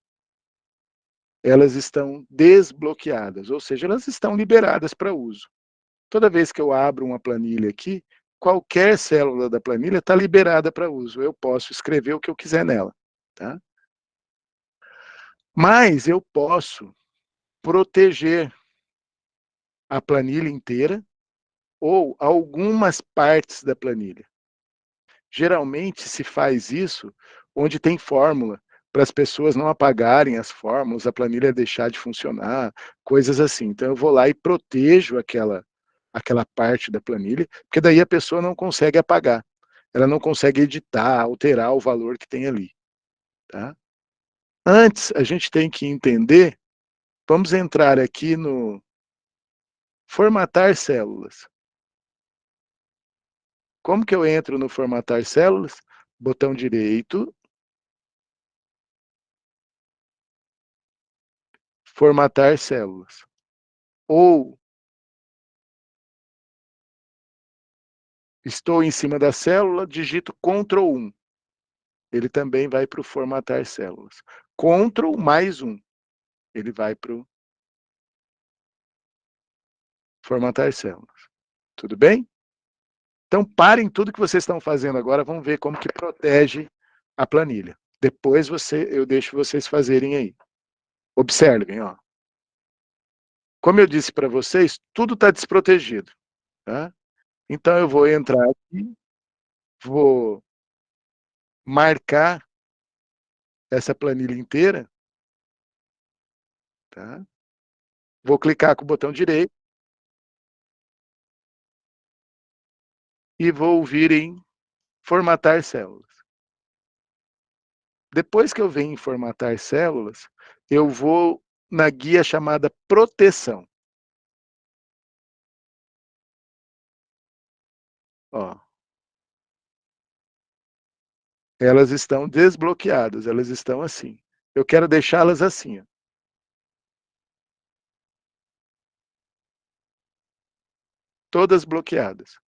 elas estão desbloqueadas, ou seja, elas estão liberadas para uso. Toda vez que eu abro uma planilha aqui, qualquer célula da planilha está liberada para uso. Eu posso escrever o que eu quiser nela. Tá? Mas eu posso proteger a planilha inteira ou algumas partes da planilha. Geralmente se faz isso onde tem fórmula, para as pessoas não apagarem as fórmulas, a planilha deixar de funcionar, coisas assim. Então eu vou lá e protejo aquela parte da planilha, porque daí a pessoa não consegue apagar. Ela não consegue editar, alterar o valor que tem ali. Tá? Antes, a gente tem que entender, vamos entrar aqui no formatar células. Como que eu entro no formatar células? Botão direito, formatar células. Ou estou em cima da célula, digito Ctrl 1. Ele também vai para o formatar células. Ctrl mais 1. Ele vai para o formatar células. Tudo bem? Então parem tudo que vocês estão fazendo agora, vamos ver como que protege a planilha. Depois eu deixo vocês fazerem aí. Observem, ó. Como eu disse para vocês, tudo está desprotegido. Tá? Então eu vou entrar aqui, vou marcar essa planilha inteira. Tá? Vou clicar com o botão direito e vou vir em formatar células. Depois que eu venho em formatar células, eu vou na guia chamada proteção. Ó, elas estão desbloqueadas, elas estão assim. Eu quero deixá-las assim, ó. Todas bloqueadas.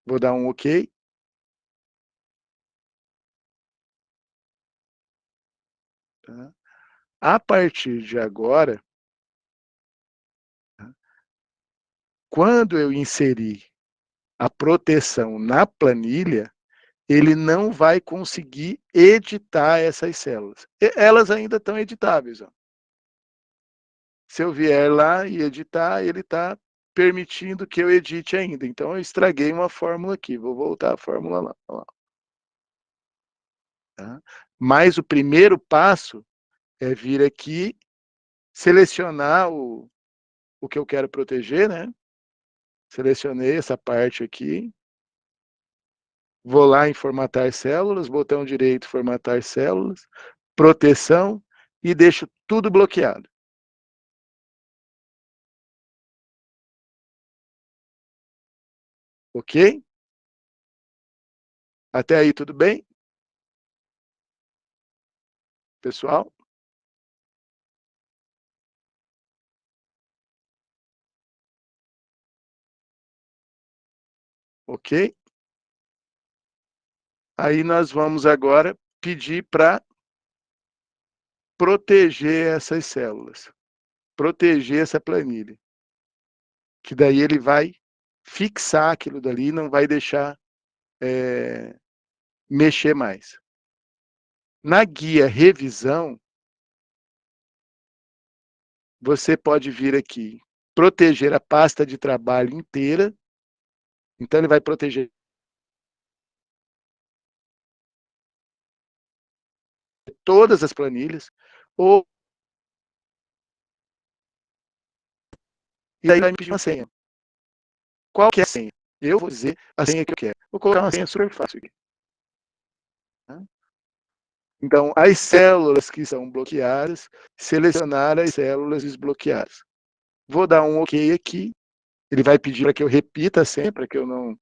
Vou dar um OK. Tá? A partir de agora, tá? Quando eu inserir a proteção na planilha, ele não vai conseguir editar essas células. Elas ainda estão editáveis. Ó. Se eu vier lá e editar, ele está permitindo que eu edite ainda. Então, eu estraguei uma fórmula aqui. Vou voltar a fórmula lá. Ó. Tá? Mas o primeiro passo é vir aqui, selecionar o que eu quero proteger, né? Selecionei essa parte aqui. Vou lá em formatar células, botão direito, formatar células, proteção e deixo tudo bloqueado. Ok? Até aí tudo bem? Pessoal? Ok? Aí nós vamos agora pedir para proteger essas células, proteger essa planilha, que daí ele vai fixar aquilo dali e não vai deixar mexer mais. Na guia revisão, você pode vir aqui, proteger a pasta de trabalho inteira. Então ele vai proteger todas as planilhas, ou e aí vai me pedir uma senha. Qual que é a senha? Eu vou dizer a senha que eu quero. Vou colocar uma senha super fácil aqui. Tá? Então, as células que são bloqueadas, selecionar as células desbloqueadas. Vou dar um OK aqui. Ele vai pedir para que eu repita a senha, para que eu não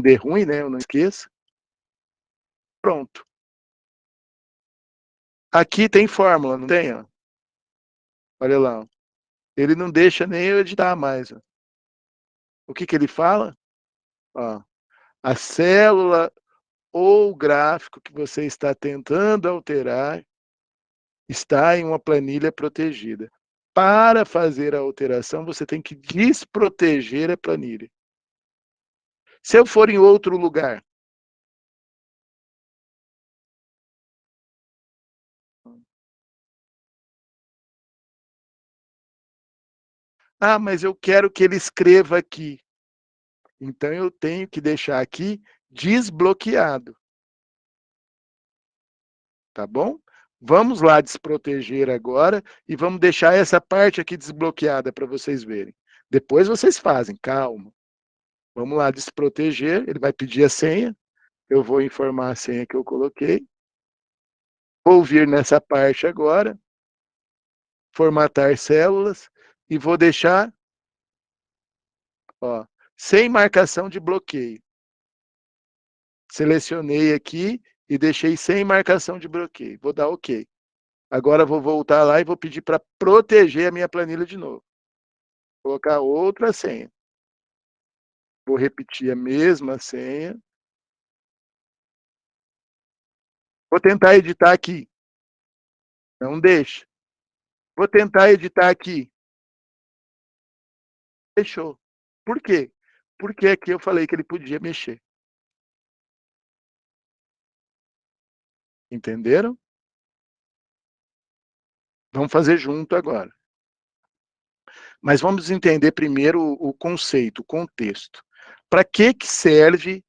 dê ruim, né? Eu não esqueça. Pronto. Aqui tem fórmula, não tem? Ó? Olha lá. Ó. Ele não deixa nem eu editar mais. Ó. O que ele fala? Ó, a célula ou o gráfico que você está tentando alterar está em uma planilha protegida. Para fazer a alteração, você tem que desproteger a planilha. Se eu for em outro lugar, mas eu quero que ele escreva aqui. Então eu tenho que deixar aqui desbloqueado. Tá bom? Vamos lá desproteger agora e vamos deixar essa parte aqui desbloqueada para vocês verem. Depois vocês fazem, calma. Vamos lá desproteger, ele vai pedir a senha, eu vou informar a senha que eu coloquei. Vou vir nessa parte agora, formatar células, e vou deixar, ó, sem marcação de bloqueio. Selecionei aqui e deixei sem marcação de bloqueio. Vou dar OK. Agora vou voltar lá e vou pedir para proteger a minha planilha de novo. Vou colocar outra senha. Vou repetir a mesma senha. Vou tentar editar aqui. Não deixa. Vou tentar editar aqui. Fechou. Por quê? Porque aqui eu falei que ele podia mexer. Entenderam? Vamos fazer junto agora. Mas vamos entender primeiro o conceito, o contexto. Para que serve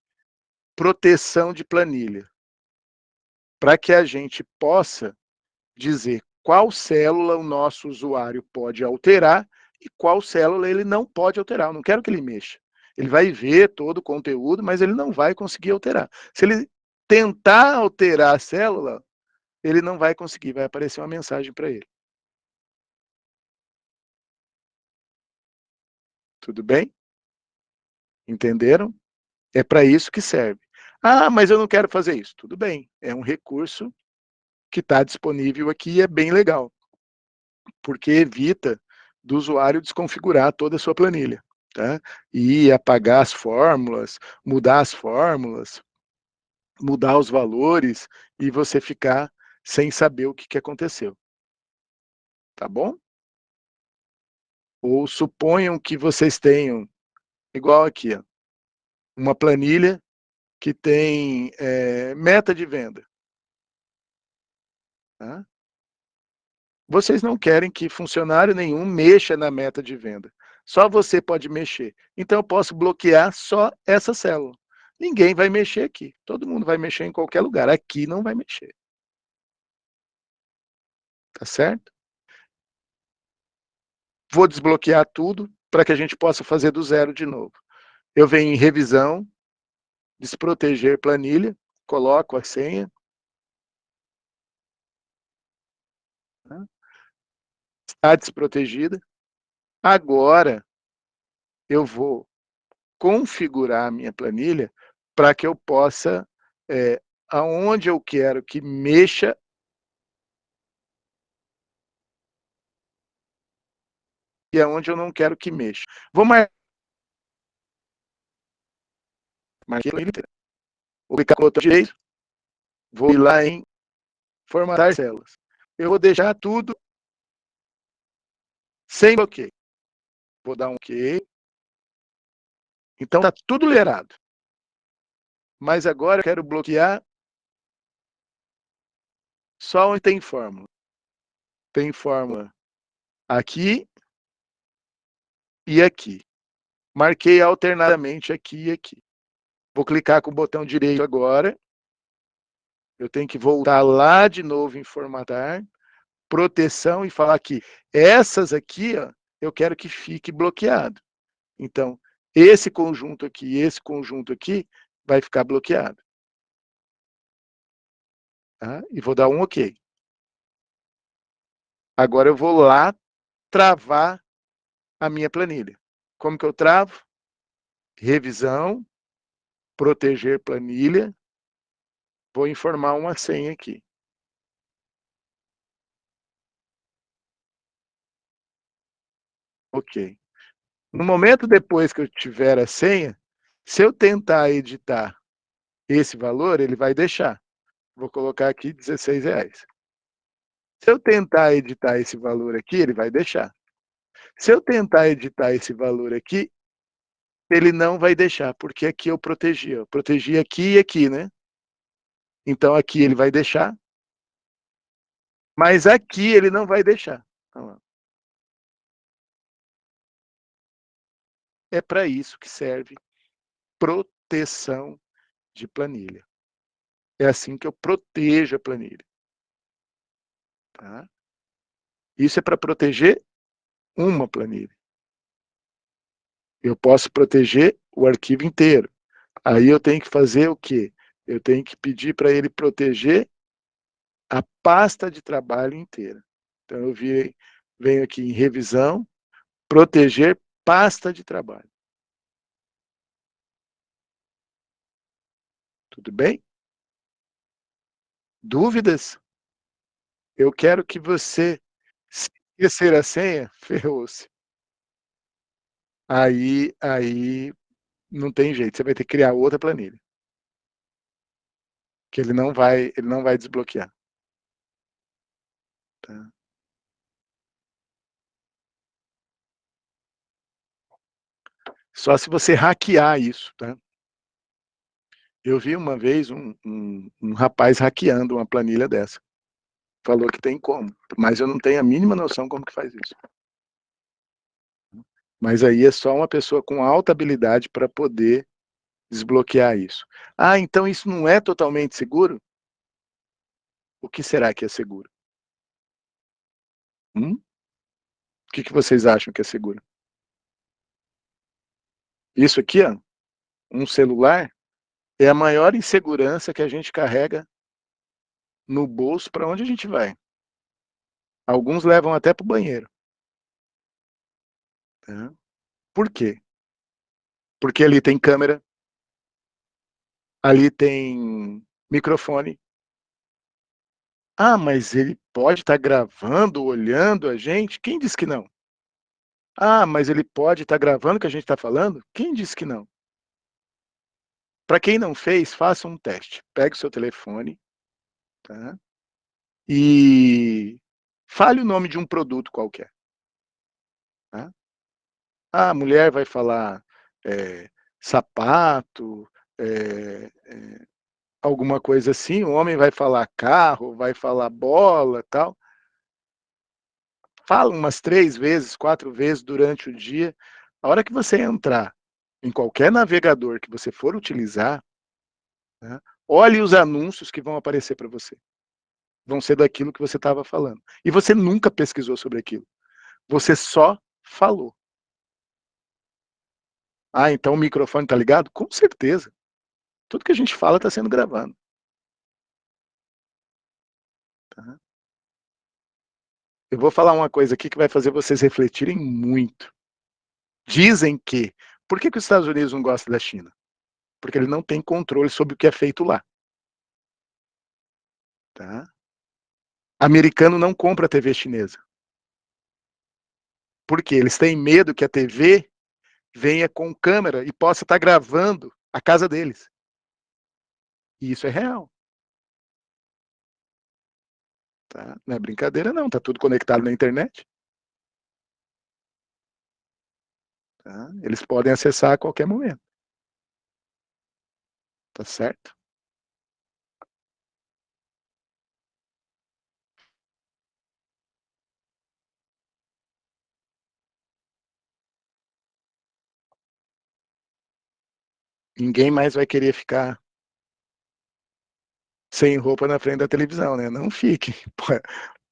proteção de planilha? Para que a gente possa dizer qual célula o nosso usuário pode alterar e qual célula ele não pode alterar. Eu não quero que ele mexa. Ele vai ver todo o conteúdo, mas ele não vai conseguir alterar. Se ele tentar alterar a célula, ele não vai conseguir, vai aparecer uma mensagem para ele. Tudo bem? Entenderam? É para isso que serve. Mas eu não quero fazer isso. Tudo bem, é um recurso que está disponível aqui e é bem legal, porque evita do usuário desconfigurar toda a sua planilha, tá? E apagar as fórmulas, mudar as fórmulas, mudar os valores e você ficar sem saber o que aconteceu. Tá bom? Ou suponham que vocês tenham, igual aqui, ó, uma planilha que tem meta de venda. Tá? Vocês não querem que funcionário nenhum mexa na meta de venda. Só você pode mexer. Então eu posso bloquear só essa célula. Ninguém vai mexer aqui. Todo mundo vai mexer em qualquer lugar. Aqui não vai mexer. Tá certo? Vou desbloquear tudo para que a gente possa fazer do zero de novo. Eu venho em revisão, desproteger planilha, coloco a senha. Está desprotegida. Agora eu vou configurar a minha planilha para que eu possa, aonde eu quero que mexa, e aonde eu não quero que mexa. Vou marcar a planilha inteira. Vou clicar no botão direito, vou ir lá em formatar células. Eu vou deixar tudo sem bloqueio. Vou dar um OK. Então está tudo liberado. Mas agora eu quero bloquear Só onde tem fórmula. Tem fórmula aqui e aqui. Marquei alternadamente aqui e aqui. Vou clicar com o botão direito agora. Eu tenho que voltar lá de novo em formatar, proteção e falar que essas aqui, ó, eu quero que fique bloqueado. Então, esse conjunto aqui e esse conjunto aqui vai ficar bloqueado. Tá? E vou dar um OK. Agora eu vou lá travar a minha planilha. Como que eu travo? Revisão, proteger planilha. Vou informar uma senha aqui. OK. No momento depois que eu tiver a senha, se eu tentar editar esse valor, ele vai deixar. Vou colocar aqui R$16. Se eu tentar editar esse valor aqui, ele vai deixar. Se eu tentar editar esse valor aqui, ele não vai deixar, porque aqui eu protegi. Eu protegi aqui e aqui, né? Então aqui ele vai deixar, mas aqui ele não vai deixar. É para isso que serve proteção de planilha. É assim que eu protejo a planilha. Tá? Isso é para proteger uma planilha. Eu posso proteger o arquivo inteiro. Aí eu tenho que fazer o quê? Eu tenho que pedir para ele proteger a pasta de trabalho inteira. Então eu venho aqui em revisão, proteger pasta de trabalho. Tudo bem? Dúvidas? Eu quero que você, se esquecer a senha, ferrou-se. Aí não tem jeito, você vai ter que criar outra planilha. Que ele não vai desbloquear. Tá? Só se você hackear isso, tá? Eu vi uma vez um rapaz hackeando uma planilha dessa. Falou que tem como, mas eu não tenho a mínima noção como que faz isso. Mas aí é só uma pessoa com alta habilidade para poder desbloquear isso. Ah, então isso não é totalmente seguro? O que será que é seguro? O que vocês acham que é seguro? Isso aqui, ó, um celular, é a maior insegurança que a gente carrega no bolso para onde a gente vai. Alguns levam até para o banheiro. Tá? Por quê? Porque ali tem câmera, ali tem microfone. Ah, mas ele pode estar gravando, olhando a gente? Quem disse que não? Ah, mas ele pode estar gravando o que a gente está falando? Quem disse que não? Para quem não fez, faça um teste. Pegue o seu telefone, tá? E fale o nome de um produto qualquer. Tá? A mulher vai falar sapato, alguma coisa assim, o homem vai falar carro, vai falar bola, tal. Fala umas 3 vezes, 4 vezes durante o dia. A hora que você entrar em qualquer navegador que você for utilizar, né, olhe os anúncios que vão aparecer para você. Vão ser daquilo que você estava falando. E você nunca pesquisou sobre aquilo. Você só falou. Ah, então o microfone está ligado? Com certeza. Tudo que a gente fala está sendo gravado. Tá? Eu vou falar uma coisa aqui que vai fazer vocês refletirem muito. Dizem que... Por que os Estados Unidos não gostam da China? Porque ele não tem controle sobre o que é feito lá. Tá? Americano não compra TV chinesa. Por quê? Eles têm medo que a TV venha com câmera e possa estar gravando a casa deles. E isso é real. Tá? Não é brincadeira não, tá tudo conectado na internet. Tá? Eles podem acessar a qualquer momento. Tá certo? Ninguém mais vai querer ficar sem roupa na frente da televisão, né? Não fique.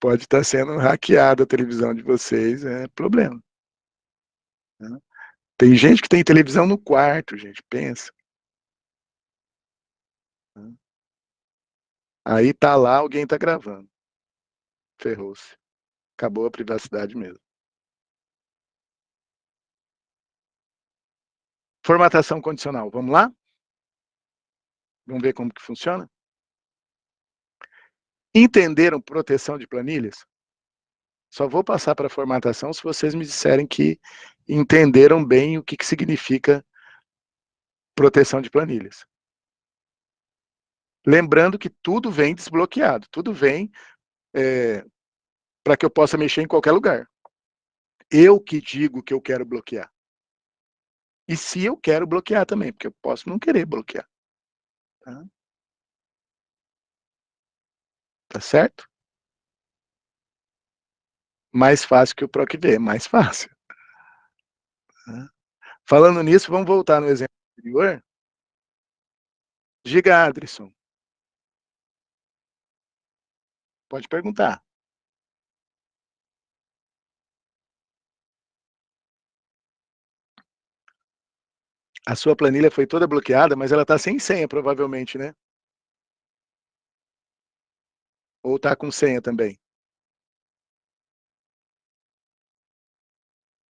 Pode estar sendo hackeada a televisão de vocês, é problema. Né? Tem gente que tem televisão no quarto, gente, pensa. Né? Aí tá lá, alguém tá gravando. Ferrou-se. Acabou a privacidade mesmo. Formatação condicional, vamos lá? Vamos ver como que funciona? Entenderam proteção de planilhas? Só vou passar para a formatação se vocês me disserem que entenderam bem o que significa proteção de planilhas. Lembrando que tudo vem desbloqueado, tudo vem para que eu possa mexer em qualquer lugar. Eu que digo que eu quero bloquear. E se eu quero bloquear também, porque eu posso não querer bloquear. Tá, tá certo? Mais fácil que o PROC-V, mais fácil. Tá? Falando nisso, vamos voltar no exemplo anterior. Diga, Adrisson. Pode perguntar. A sua planilha foi toda bloqueada, mas ela está sem senha, provavelmente, né? Ou está com senha também?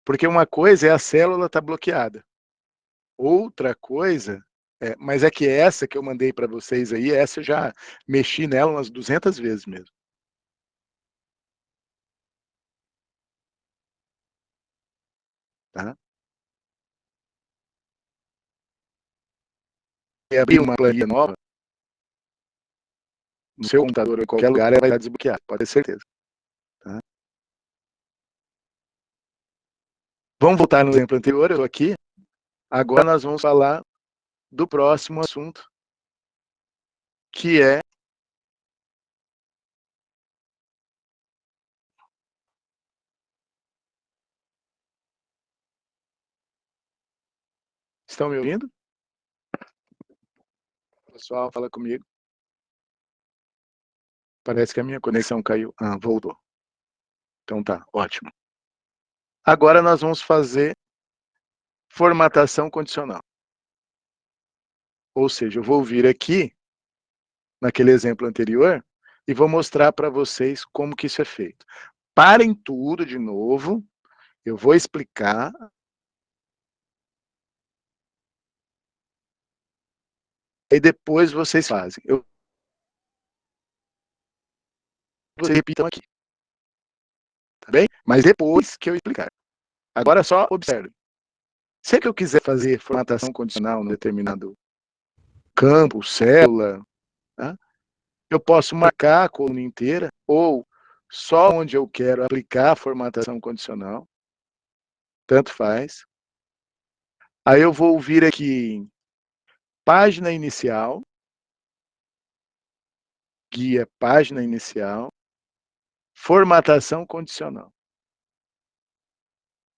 Porque uma coisa é a célula estar bloqueada. Outra coisa, mas é que essa que eu mandei para vocês aí, essa eu já mexi nela umas 200 vezes mesmo. Tá? E abrir uma planilha nova, no seu computador ou em qualquer lugar, ela vai estar desbloqueada, pode ter certeza. Tá? Vamos voltar no exemplo anterior, eu estou aqui. Agora nós vamos falar do próximo assunto, que é Estão me ouvindo? Pessoal, fala comigo. Parece que a minha conexão caiu. Ah, voltou. Então tá, ótimo. Agora nós vamos fazer formatação condicional. Ou seja, eu vou vir aqui, naquele exemplo anterior, e vou mostrar para vocês como que isso é feito. Parem tudo de novo, eu vou explicar. E depois vocês fazem. Vocês repitam aqui. Tá bem? Mas depois que eu explicar. Agora só observe. Se eu quiser fazer formatação condicional em determinado campo, célula, tá? Eu posso marcar a coluna inteira ou só onde eu quero aplicar a formatação condicional. Tanto faz. Aí eu vou vir aqui em página inicial, guia página inicial, formatação condicional.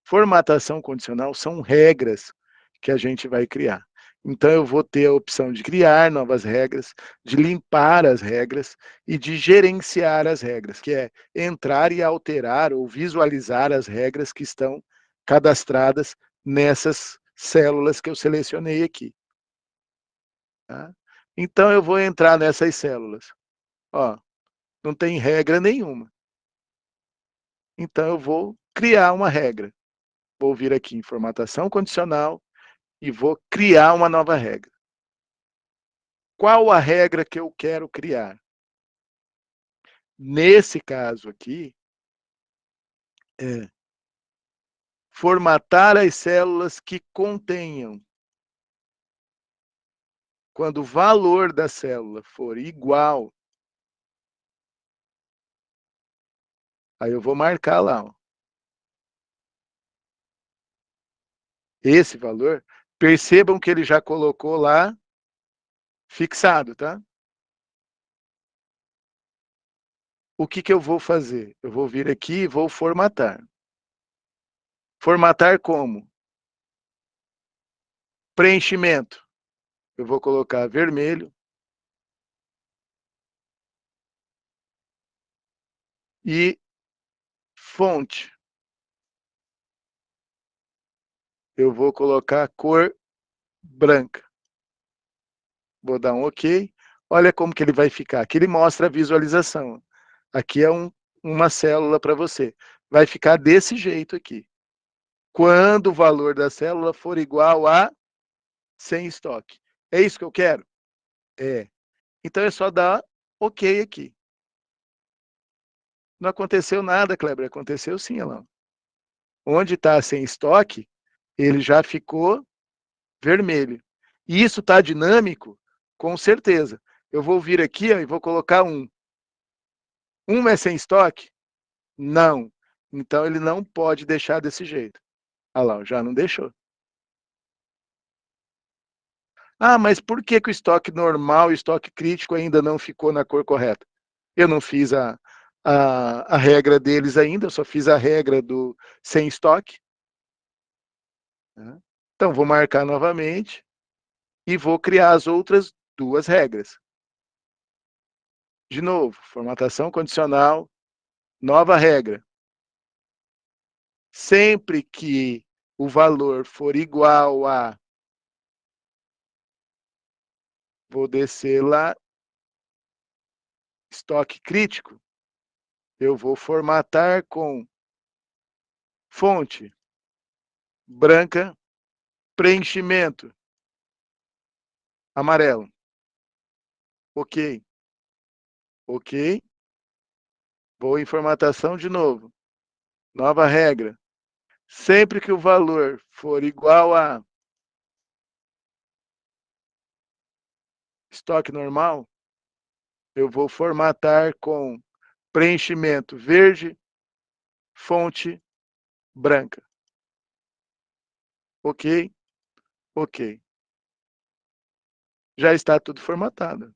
Formatação condicional são regras que a gente vai criar. Então, eu vou ter a opção de criar novas regras, de limpar as regras e de gerenciar as regras, que é entrar e alterar ou visualizar as regras que estão cadastradas nessas células que eu selecionei aqui. Tá? Então, eu vou entrar nessas células. Ó, não tem regra nenhuma. Então, eu vou criar uma regra. Vou vir aqui em formatação condicional e vou criar uma nova regra. Qual a regra que eu quero criar? Nesse caso aqui, é formatar as células que contenham. Quando o valor da célula for igual, aí eu vou marcar lá. Ó. Esse valor, percebam que ele já colocou lá fixado, tá? O que eu vou fazer? Eu vou vir aqui e vou formatar. Formatar como? Preenchimento. eu vou colocar vermelho. E fonte, eu vou colocar cor branca. Vou dar um OK. Olha como que ele vai ficar. Aqui ele mostra a visualização. Aqui é uma célula para você. Vai ficar desse jeito aqui. Quando o valor da célula for igual a 100 estoque. É isso que eu quero? É. Então é só dar OK aqui. Não aconteceu nada, Kleber. Aconteceu sim, Alain. Onde está sem estoque, ele já ficou vermelho. E isso está dinâmico? Com certeza. Eu vou vir aqui ó, e vou colocar um. Um é sem estoque? Não. Então ele não pode deixar desse jeito. Ah lá, já não deixou. Ah, mas por que, que o estoque normal e o estoque crítico ainda não ficou na cor correta? Eu não fiz a regra deles ainda, eu só fiz a regra do sem estoque. Então vou marcar novamente e vou criar as outras duas regras. De novo, formatação condicional, nova regra. Sempre que o valor for igual a... Vou descer lá, estoque crítico, eu vou formatar com fonte branca, preenchimento amarelo. OK. OK. Vou em formatação de novo. Nova regra. Sempre que o valor for igual a estoque normal, eu vou formatar com preenchimento verde, fonte branca. OK. OK. Já está tudo formatado.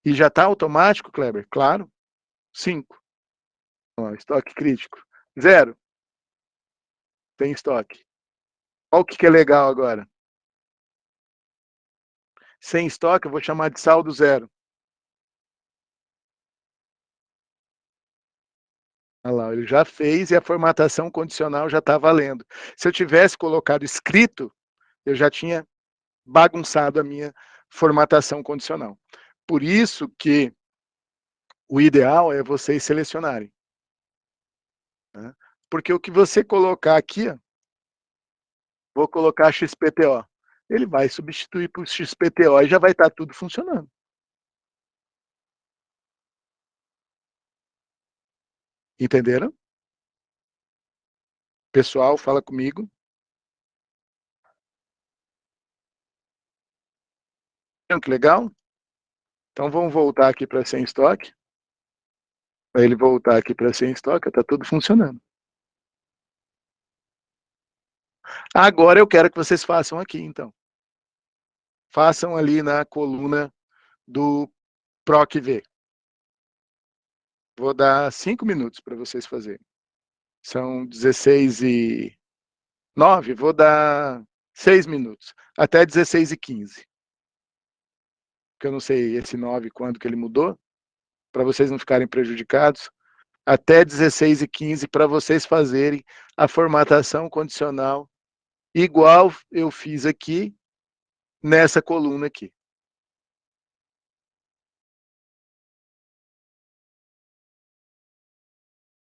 E já está automático, Kleber? Claro. 5. Estoque crítico. 0. Tem estoque. Olha o que é legal agora. Sem estoque, eu vou chamar de saldo 0. Olha lá, ele já fez e a formatação condicional já está valendo. Se eu tivesse colocado escrito, eu já tinha bagunçado a minha formatação condicional. Por isso que o ideal é vocês selecionarem. Né? Porque o que você colocar aqui, ó, vou colocar XPTO. Ele vai substituir por XPTO e já vai estar tudo funcionando. Entenderam? Pessoal, fala comigo. Que legal? Então vamos voltar aqui para sem estoque. Para ele voltar aqui para sem estoque, está tudo funcionando. Agora eu quero que vocês façam aqui, então. Façam ali na coluna do PROC-V. Vou dar 5 minutos para vocês fazerem. São 16h09, vou dar 6 minutos. Até 16h15. Porque eu não sei esse 9 quando que ele mudou, para vocês não ficarem prejudicados. Até 16h15 para vocês fazerem a formatação condicional igual eu fiz aqui nessa coluna aqui.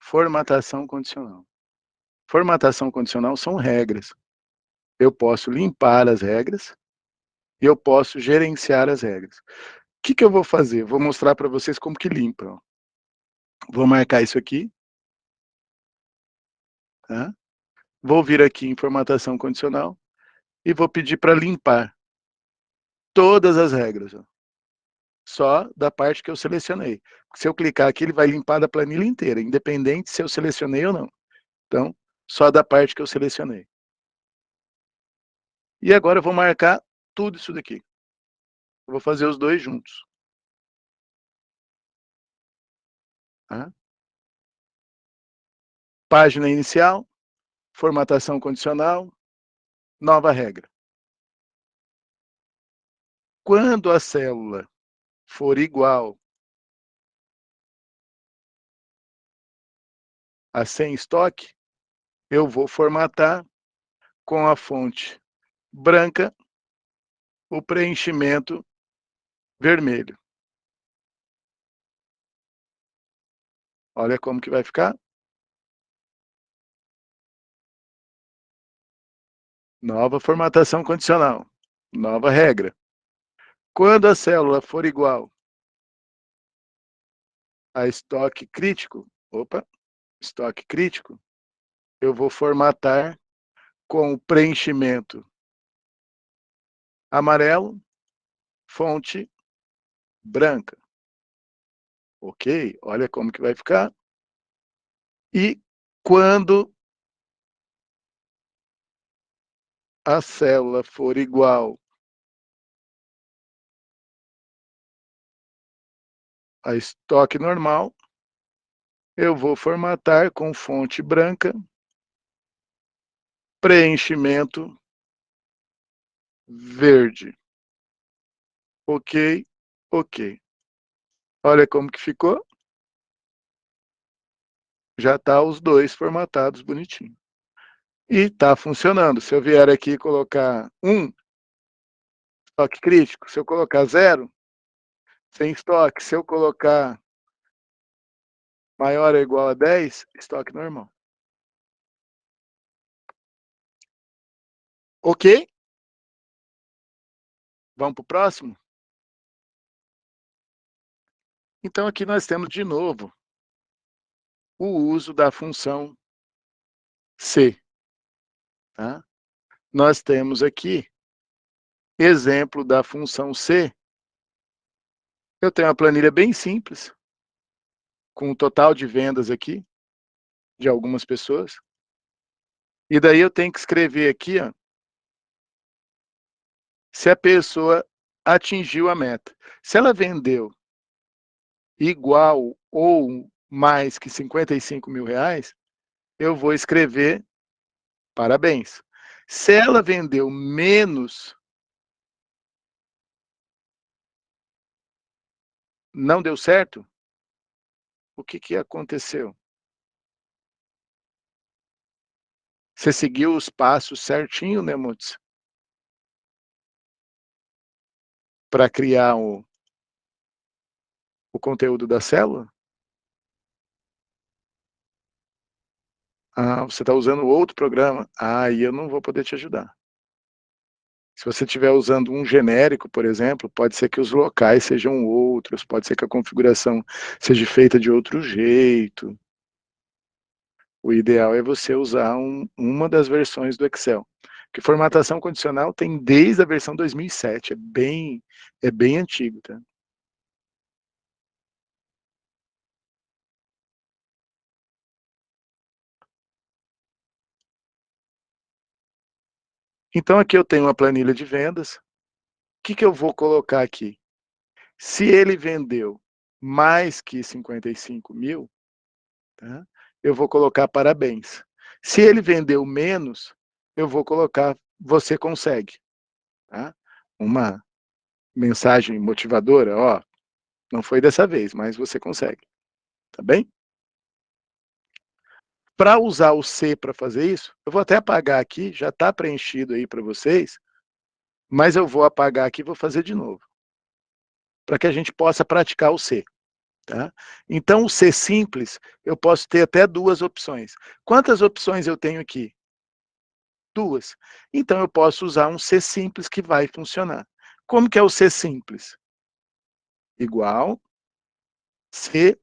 Formatação condicional. Formatação condicional são regras. Eu posso limpar as regras e eu posso gerenciar as regras. O que eu vou fazer? Vou mostrar para vocês como que limpa. Ó. Vou marcar isso aqui. Tá? Vou vir aqui em formatação condicional e vou pedir para limpar todas as regras. Ó. Só da parte que eu selecionei. Se eu clicar aqui, ele vai limpar da planilha inteira, independente se eu selecionei ou não. Então, só da parte que eu selecionei. E agora eu vou marcar tudo isso daqui. Eu vou fazer os dois juntos. Tá? Página inicial, formatação condicional, nova regra. Quando a célula for igual a 100 estoque, eu vou formatar com a fonte branca o preenchimento vermelho. Olha como que vai ficar. Nova formatação condicional, nova regra. Quando a célula for igual a estoque crítico, estoque crítico, eu vou formatar com o preenchimento amarelo, fonte branca. Ok? Olha como que vai ficar. E quando a célula for igual a estoque normal, eu vou formatar com fonte branca, preenchimento verde. Ok, ok. Olha como que ficou. Já está os dois formatados bonitinho. E está funcionando. Se eu vier aqui e colocar 1, estoque crítico, se eu colocar 0, sem estoque, se eu colocar maior ou igual a 10, estoque normal. Ok? Vamos para o próximo? Então aqui nós temos de novo o uso da função C. Tá? Nós temos aqui exemplo da função C. Eu tenho uma planilha bem simples, com o total de vendas aqui, de algumas pessoas. E daí eu tenho que escrever aqui, ó, se a pessoa atingiu a meta. Se ela vendeu igual ou mais que R$ 55.000, eu vou escrever parabéns. Se ela vendeu menos, não deu certo, o que que aconteceu? Você seguiu os passos certinho, né, Mutz? Para criar o conteúdo da célula? Ah, você está usando outro programa? Ah, aí eu não vou poder te ajudar. Se você estiver usando um genérico, por exemplo, pode ser que os locais sejam outros, pode ser que a configuração seja feita de outro jeito. O ideal é você usar uma das versões do Excel. Porque formatação condicional tem desde a versão 2007, é bem antigo, tá? Então aqui eu tenho uma planilha de vendas. O que que eu vou colocar aqui? Se ele vendeu mais que 55.000, tá? Eu vou colocar parabéns. Se ele vendeu menos, eu vou colocar você consegue. Tá? Uma mensagem motivadora, ó, não foi dessa vez, mas você consegue. Tá bem? Para usar o C para fazer isso, eu vou até apagar aqui, já está preenchido aí para vocês, mas eu vou apagar aqui e vou fazer de novo, para que a gente possa praticar o C. Tá? Então, o C simples, eu posso ter até duas opções. Quantas opções eu tenho aqui? Duas. Então, eu posso usar um C simples que vai funcionar. Como que é o C simples? Igual, C,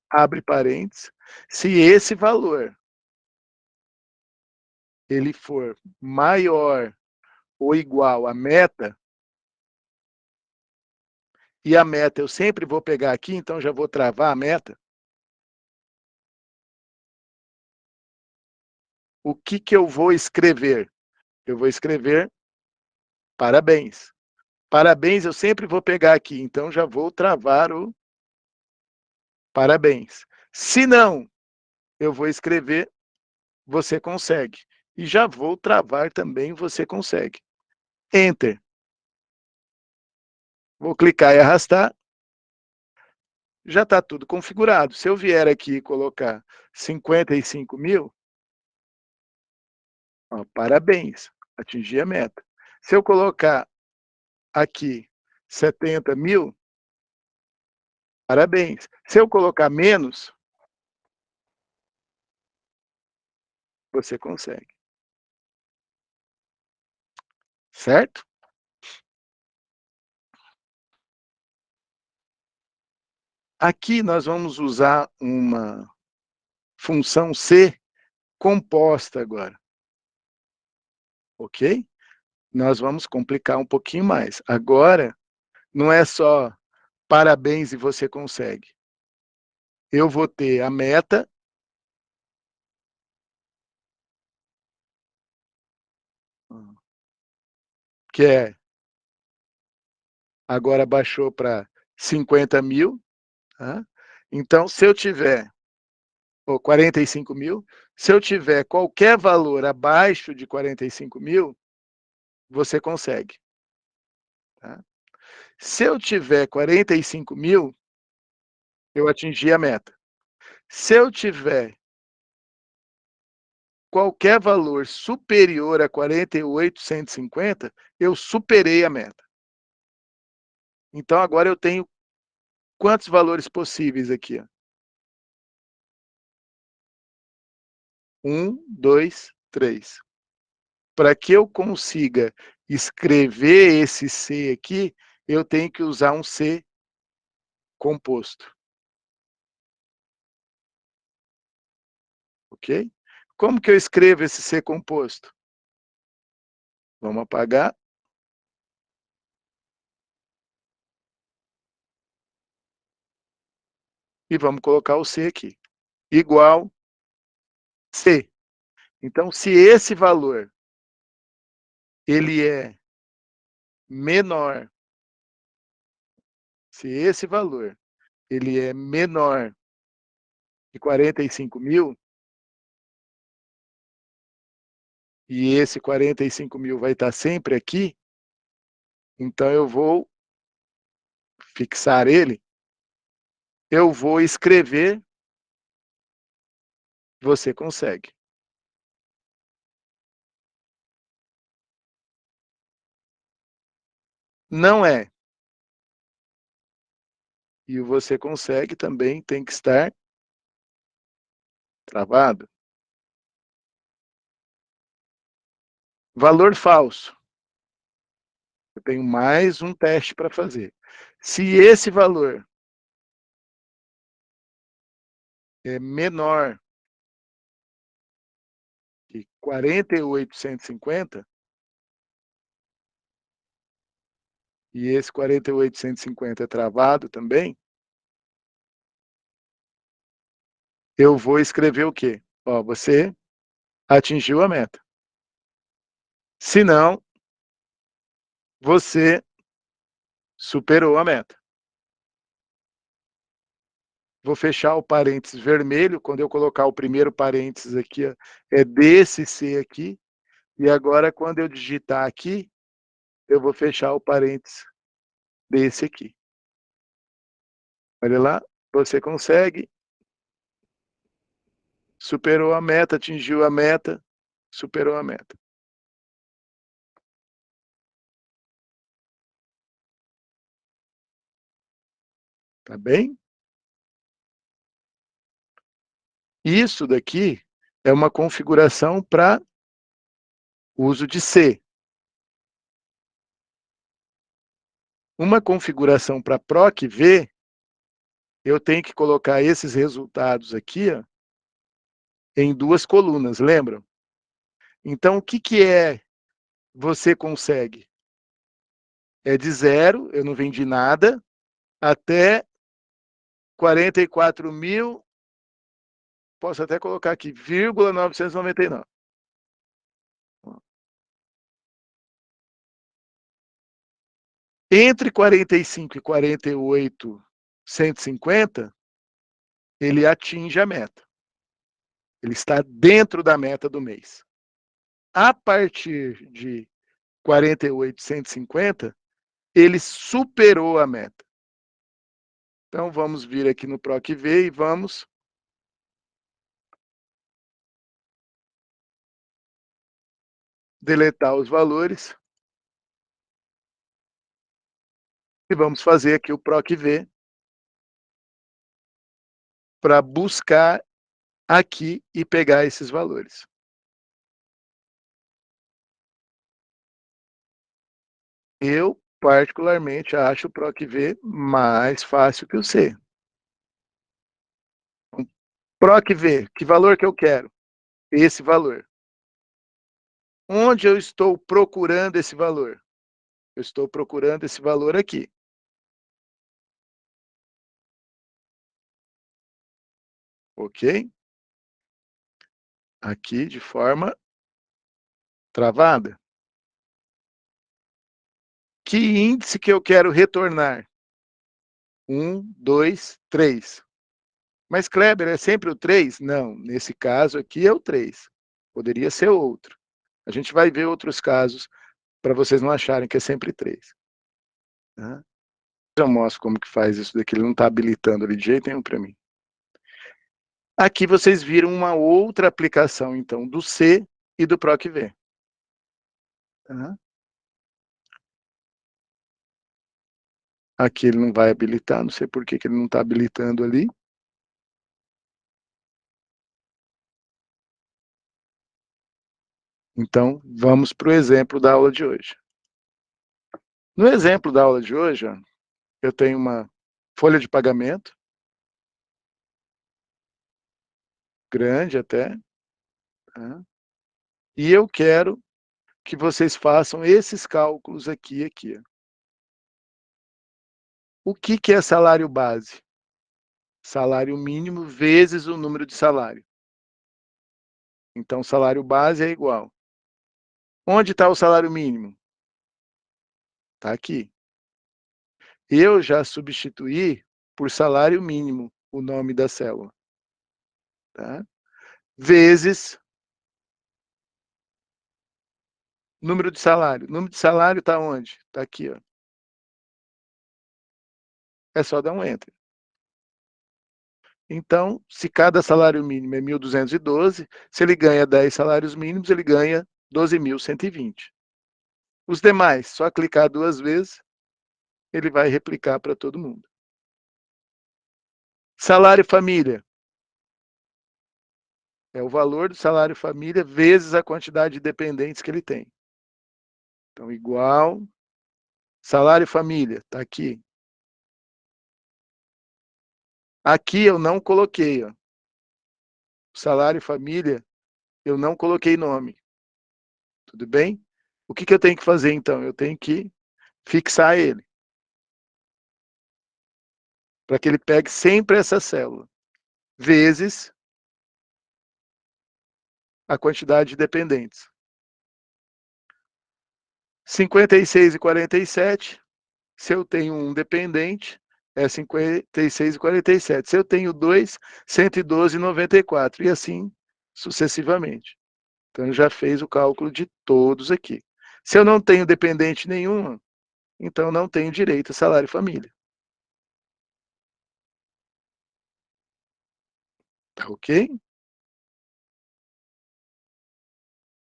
abre parênteses, se esse valor ele for maior ou igual à meta, e a meta eu sempre vou pegar aqui, então já vou travar a meta, o que que eu vou escrever? Eu vou escrever parabéns. Parabéns eu sempre vou pegar aqui, então já vou travar o parabéns. Se não, eu vou escrever você consegue. E já vou travar também Você Consegue. Enter. Vou clicar e arrastar. Já está tudo configurado. Se eu vier aqui e colocar 55 mil, ó, parabéns, atingi a meta. Se eu colocar aqui 70 mil, parabéns. Se eu colocar menos, você consegue. Certo? Aqui nós vamos usar uma função C composta agora. Ok? Nós vamos complicar um pouquinho mais. Agora, não é só parabéns e você consegue. Eu vou ter a meta, que agora baixou para 50 mil. Tá? Então, se eu tiver, ou 45 mil, se eu tiver qualquer valor abaixo de 45 mil, você consegue. Tá? Se eu tiver 45 mil, eu atingi a meta. Se eu tiver qualquer valor superior a 48.150, eu superei a meta. Então, agora eu tenho quantos valores possíveis aqui? 1, 2, 3. Para que eu consiga escrever esse C aqui, eu tenho que usar um C composto. Ok? Como que eu escrevo esse C composto? Vamos apagar. E vamos colocar o C aqui. Igual C. Então, se esse valor ele é menor, se esse valor ele é menor de 45 mil, e esse 45 mil vai estar sempre aqui, então eu vou fixar ele, eu vou escrever Você Consegue. Não é. E o Você Consegue também tem que estar travado. Valor falso. Eu tenho mais um teste para fazer. Se esse valor é menor que 48.150, e esse 48.150 é travado também, eu vou escrever o quê? Ó, você atingiu a meta. Se não, você superou a meta. Vou fechar o parênteses vermelho, quando eu colocar o primeiro parênteses aqui, ó, é desse C aqui, e agora quando eu digitar aqui, eu vou fechar o parênteses desse aqui. Olha lá, Você Consegue, superou a meta, atingiu a meta, superou a meta. Tá bem? Isso daqui é uma configuração para uso de C. Uma configuração para PROC V, eu tenho que colocar esses resultados aqui, ó, em duas colunas, lembram? Então, o que é Você Consegue? É de 0, eu não vendi nada, até 44 mil, posso até colocar aqui, 999. Entre 45 e 48, 150, ele atinge a meta. Ele está dentro da meta do mês. a partir de 48.150, ele superou a meta. Então, vamos vir aqui no PROC-V e vamos deletar os valores. E vamos fazer aqui o PROC-V para buscar aqui e pegar esses valores. Eu, particularmente, acho o PROC-V mais fácil que o C. PROC-V, que valor que eu quero? Esse valor. Onde eu estou procurando esse valor? Eu estou procurando esse valor aqui. Ok? Aqui de forma travada. Que índice que eu quero retornar? 1, 2, 3. Mas, Kleber, é sempre o 3? Não, nesse caso aqui é o 3. Poderia ser outro. A gente vai ver outros casos para vocês não acharem que é sempre 3. Tá? Eu mostro como que faz isso daqui, ele não está habilitando ali de jeito nenhum para mim. Aqui vocês viram uma outra aplicação, então, do C e do PROC-V. Tá? Aqui ele não vai habilitar, não sei por que ele não está habilitando ali. Então, vamos para o exemplo da aula de hoje. No exemplo da aula de hoje, ó, eu tenho uma folha de pagamento, grande até, tá? E eu quero que vocês façam esses cálculos aqui e aqui. O que é salário base? Salário mínimo vezes o número de salário. Então, salário base é igual. Onde está o salário mínimo? Está aqui. Eu já substituí por salário mínimo o nome da célula. Tá? Vezes número de salário. Número de salário está onde? Está aqui. Ó. É só dar um Enter. Então, se cada salário mínimo é 1.212, se ele ganha 10 salários mínimos, ele ganha 12.120. Os demais, só clicar 2 vezes, ele vai replicar para todo mundo. Salário família. É o valor do salário família vezes a quantidade de dependentes que ele tem. Então, igual, salário família, está aqui. Aqui eu não coloquei, ó. Salário família, eu não coloquei nome. Tudo bem? O que eu tenho que fazer, então? Eu tenho que fixar ele. Para que ele pegue sempre essa célula. Vezes a quantidade de dependentes. 56,47. Se eu tenho um dependente, é 56,47. Se eu tenho 2, 112,94. E assim sucessivamente. Então, já fez o cálculo de todos aqui. Se eu não tenho dependente nenhum, então não tenho direito a salário família. Tá ok?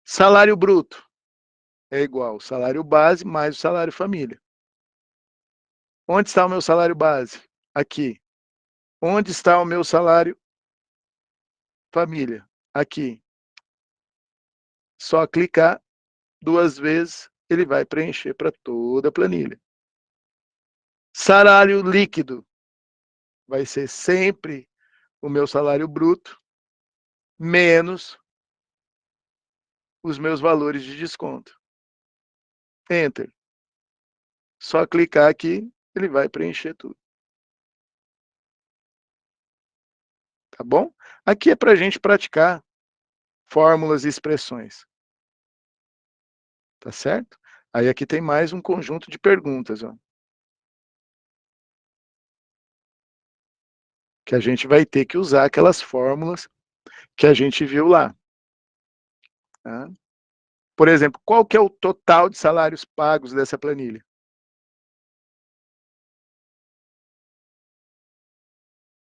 Salário bruto é igual salário base mais o salário família. Onde está o meu salário base? Aqui. Onde está o meu salário família? Aqui. Só clicar 2 vezes, ele vai preencher para toda a planilha. Salário líquido vai ser sempre o meu salário bruto menos os meus valores de desconto. Enter. Só clicar aqui, ele vai preencher tudo. Tá bom? Aqui é para a gente praticar fórmulas e expressões. Tá certo? Aí aqui tem mais um conjunto de perguntas, ó, que a gente vai ter que usar aquelas fórmulas que a gente viu lá. Tá? Por exemplo, qual que é o total de salários pagos dessa planilha?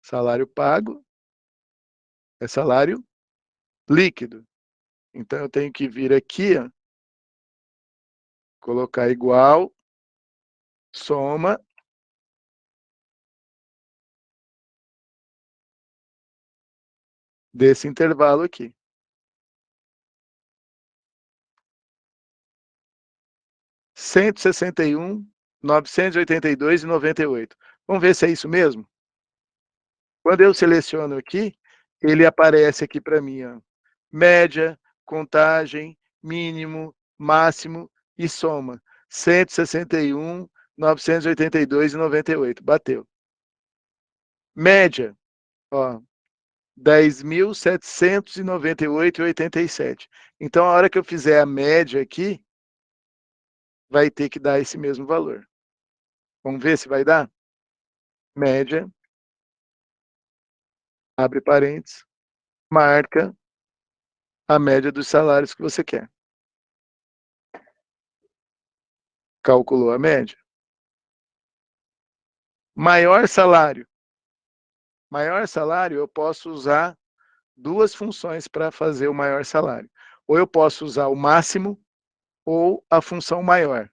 Salário pago é salário líquido. Então eu tenho que vir aqui, ó, colocar igual, soma desse intervalo aqui. R$ 161.982,98. Vamos ver se é isso mesmo? Quando eu seleciono aqui, ele aparece aqui para mim, ó, média, contagem, mínimo, máximo e soma. 161.982,98. Bateu. Média, ó, 10.798,87. Então, a hora que eu fizer a média aqui, vai ter que dar esse mesmo valor. Vamos ver se vai dar? Média, abre parênteses, marca a média dos salários que você quer. Calculou a média. Maior salário. Maior salário, eu posso usar duas funções para fazer o maior salário. Ou eu posso usar o máximo ou a função maior.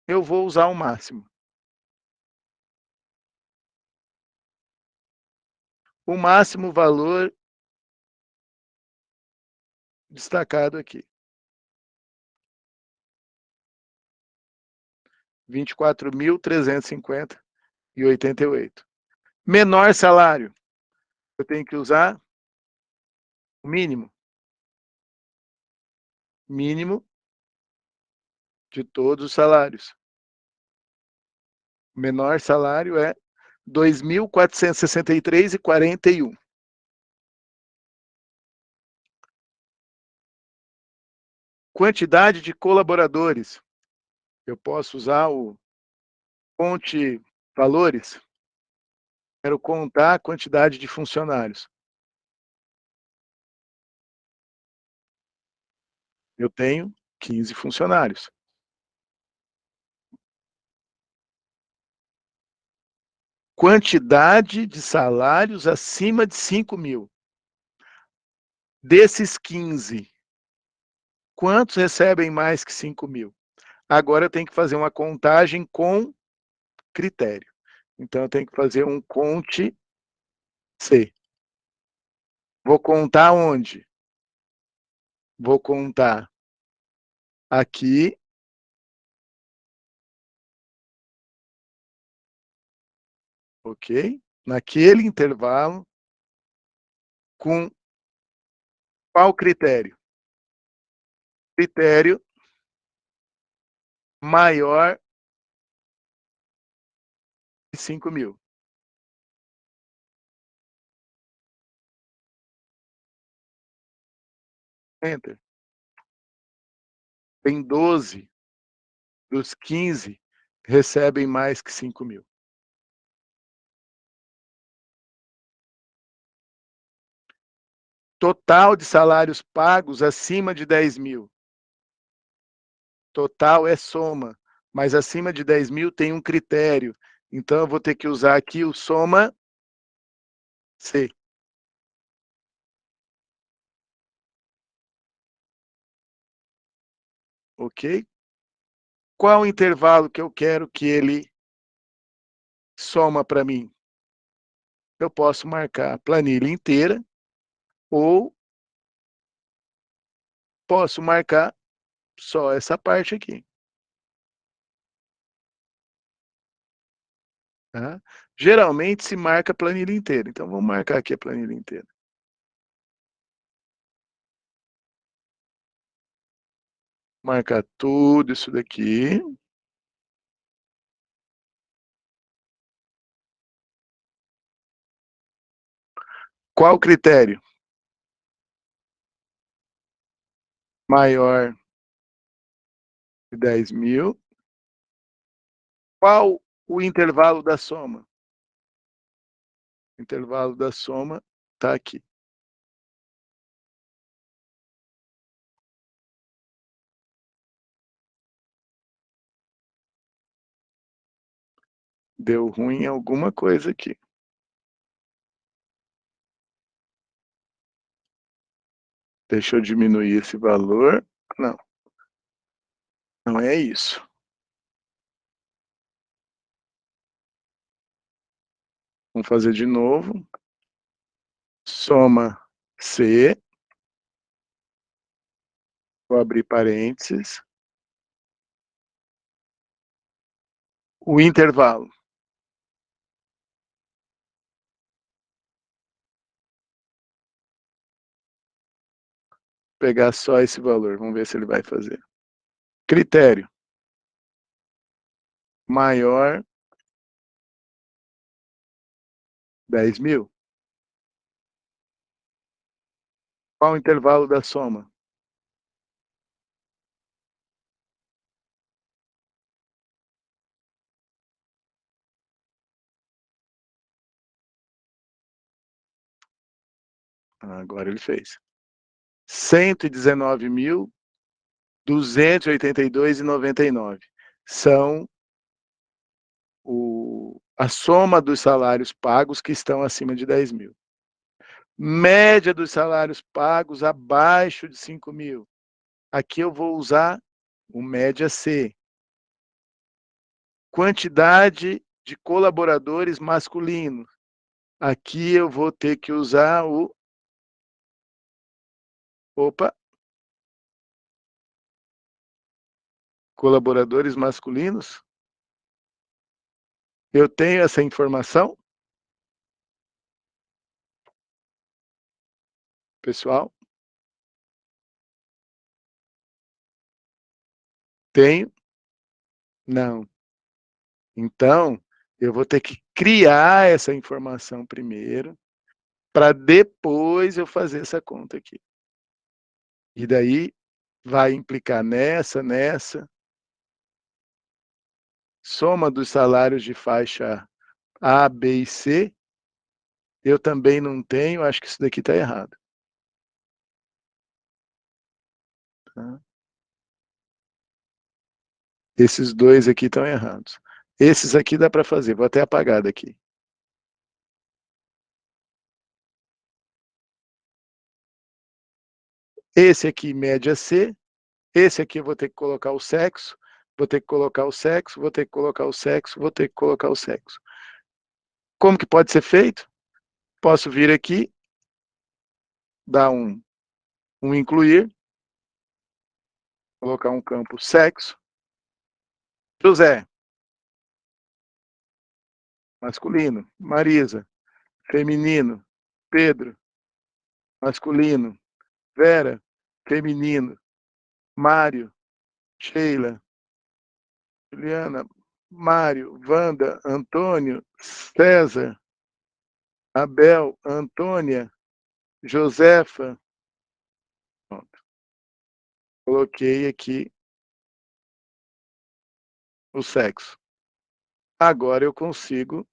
Eu vou usar o máximo. O máximo valor destacado aqui. 24.350,88. Menor salário, eu tenho que usar o mínimo. Mínimo de todos os salários. O menor salário é 2.463,41. Quantidade de colaboradores. Eu posso usar o fonte valores. Quero contar a quantidade de funcionários. Eu tenho 15 funcionários. Quantidade de salários acima de 5.000. Desses 15, quantos recebem mais que 5.000? Agora eu tenho que fazer uma contagem com critério. Então eu tenho que fazer um conte C. Vou contar onde? Vou contar aqui, ok? Naquele intervalo, com qual critério? Critério maior de 5.000. Enter. Tem 12 dos 15 recebem mais que 5.000. Total de salários pagos acima de 10.000. Total é soma, mas acima de 10.000 tem um critério. Então eu vou ter que usar aqui o soma C. Ok? Qual o intervalo que eu quero que ele soma para mim? Eu posso marcar a planilha inteira ou posso marcar só essa parte aqui. Tá? Geralmente se marca a planilha inteira. Então vamos marcar aqui a planilha inteira. Marcar tudo isso daqui. Qual o critério? Maior de 10.000. Qual o intervalo da soma? O intervalo da soma está aqui. Deu ruim em alguma coisa aqui. Deixa eu diminuir esse valor. Não. Não é isso. Vamos fazer de novo. Soma C. Vou abrir parênteses. O intervalo. Pegar só esse valor. Vamos ver se ele vai fazer. Critério. Maior 10.000. Qual o intervalo da soma? Agora ele fez. 119.282,99 são a soma dos salários pagos que estão acima de 10.000. Média dos salários pagos abaixo de 5.000. Aqui eu vou usar o média C. Quantidade de colaboradores masculinos. Aqui eu vou ter que usar o... Opa! Colaboradores masculinos. Eu tenho essa informação? Pessoal? Tenho? Não. Então, eu vou ter que criar essa informação primeiro, para depois eu fazer essa conta aqui. E daí vai implicar nessa. Soma dos salários de faixa A, B e C. Eu também não tenho, acho que isso daqui está errado. Tá? Esses dois aqui estão errados. Esses aqui dá para fazer, vou até apagar daqui. Esse aqui, média C. Esse aqui eu vou ter que colocar o sexo, vou ter que colocar o sexo, vou ter que colocar o sexo, vou ter que colocar o sexo. Como que pode ser feito? Posso vir aqui, dar um incluir, colocar um campo sexo. José, masculino. Marisa, feminino. Pedro, masculino. Vera, feminino. Mário, Sheila, Juliana, Mário, Wanda, Antônio, César, Abel, Antônia, Josefa. Pronto. Coloquei aqui o sexo. Agora eu consigo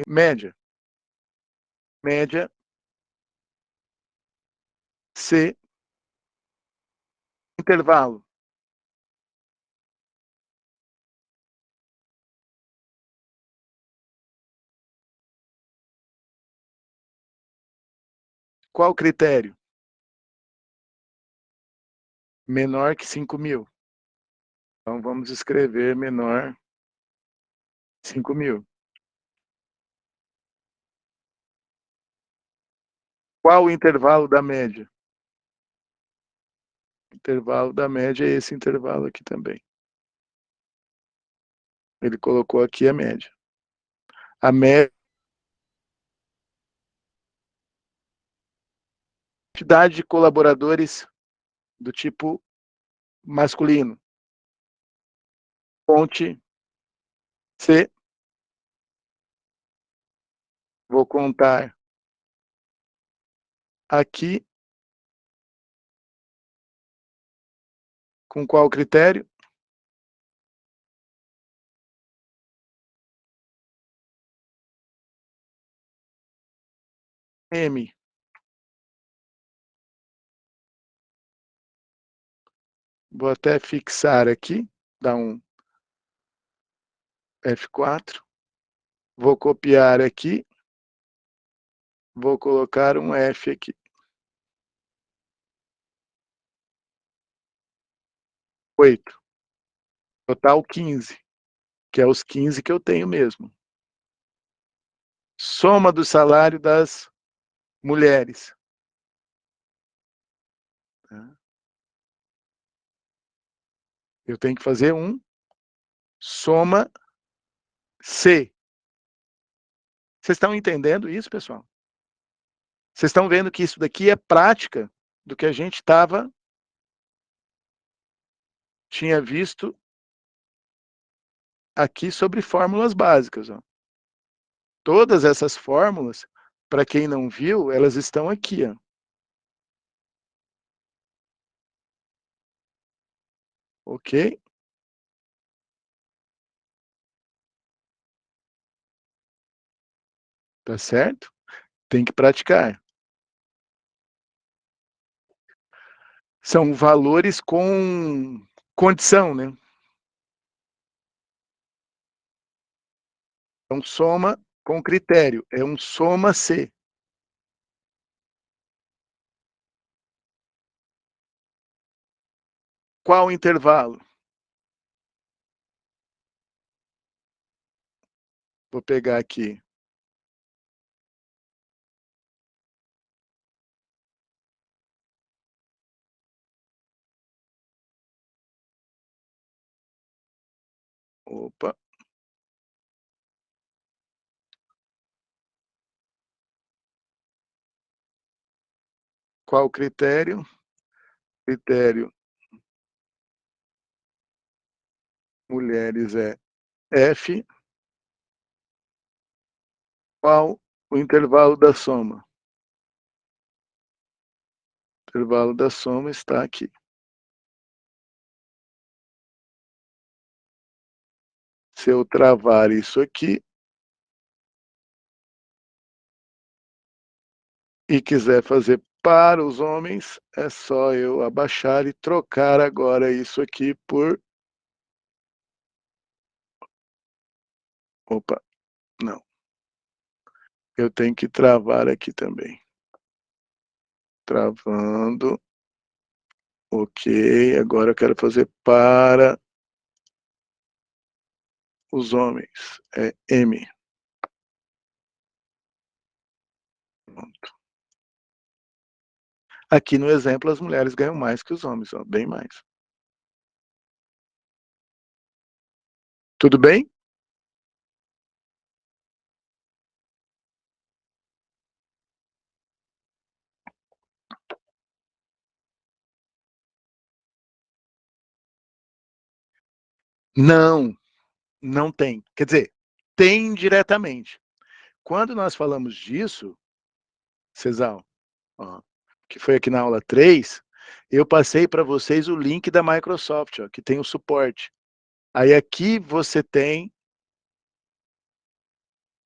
média. Média C, intervalo. Qual o critério? Menor que 5.000. Então, vamos escrever menor 5.000. Qual o intervalo da média? O intervalo da média é esse intervalo aqui também. Ele colocou aqui a média. A média quantidade de colaboradores do tipo masculino. Fonte C. Vou contar aqui. Com qual critério? M. Vou até fixar aqui, dar um F4. Vou copiar aqui. Vou colocar um F aqui. 8. Total 15, que é os 15 que eu tenho mesmo. Soma do salário das mulheres. Eu tenho que fazer um soma C. Vocês estão entendendo isso, pessoal? Vocês estão vendo que isso daqui é prática do que a gente tinha visto aqui sobre fórmulas básicas. Ó. Todas essas fórmulas, para quem não viu, elas estão aqui. Ó. Ok? Tá certo? Tem que praticar. São valores com condição, né? É um soma com critério. É um soma C. Qual o intervalo? Vou pegar aqui. Opa. Qual o critério? Critério mulheres é F. Qual o intervalo da soma? O intervalo da soma está aqui. Se eu travar isso aqui e quiser fazer para os homens, é só eu abaixar e trocar agora isso aqui por... Opa, não. Eu tenho que travar aqui também. Travando. Ok, agora eu quero fazer para os homens. É M. Pronto. Aqui no exemplo, as mulheres ganham mais que os homens, ó, bem mais. Tudo bem? Não, não tem. Quer dizer, tem diretamente. Quando nós falamos disso, Cesal, ó, que foi aqui na aula 3, eu passei para vocês o link da Microsoft, ó, que tem o suporte. Aí aqui você tem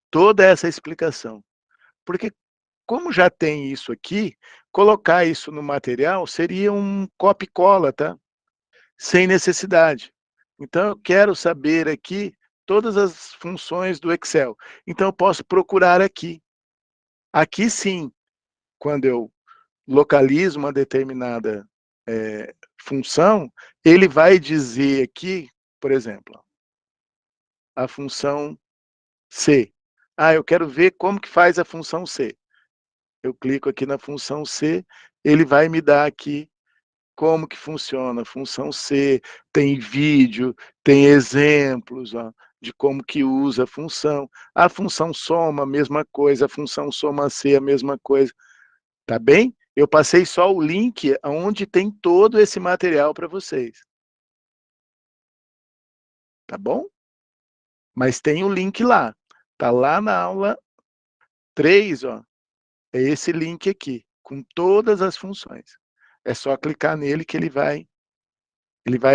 toda essa explicação. Porque como já tem isso aqui, colocar isso no material seria um copia e cola, tá? Sem necessidade. Então, eu quero saber aqui todas as funções do Excel. Então, eu posso procurar aqui. Aqui sim, quando eu localizo uma determinada função, ele vai dizer aqui, por exemplo, a função C. Ah, eu quero ver como que faz a função C. Eu clico aqui na função C, ele vai me dar aqui como que funciona a função C, tem vídeo, tem exemplos, ó, de como que usa a função. A função soma, a mesma coisa, a função soma C, a mesma coisa. Tá bem? Eu passei só o link onde tem todo esse material para vocês. Tá bom? Mas tem o link lá. Tá lá na aula 3, ó. É esse link aqui, com todas as funções. É só clicar nele que ele vai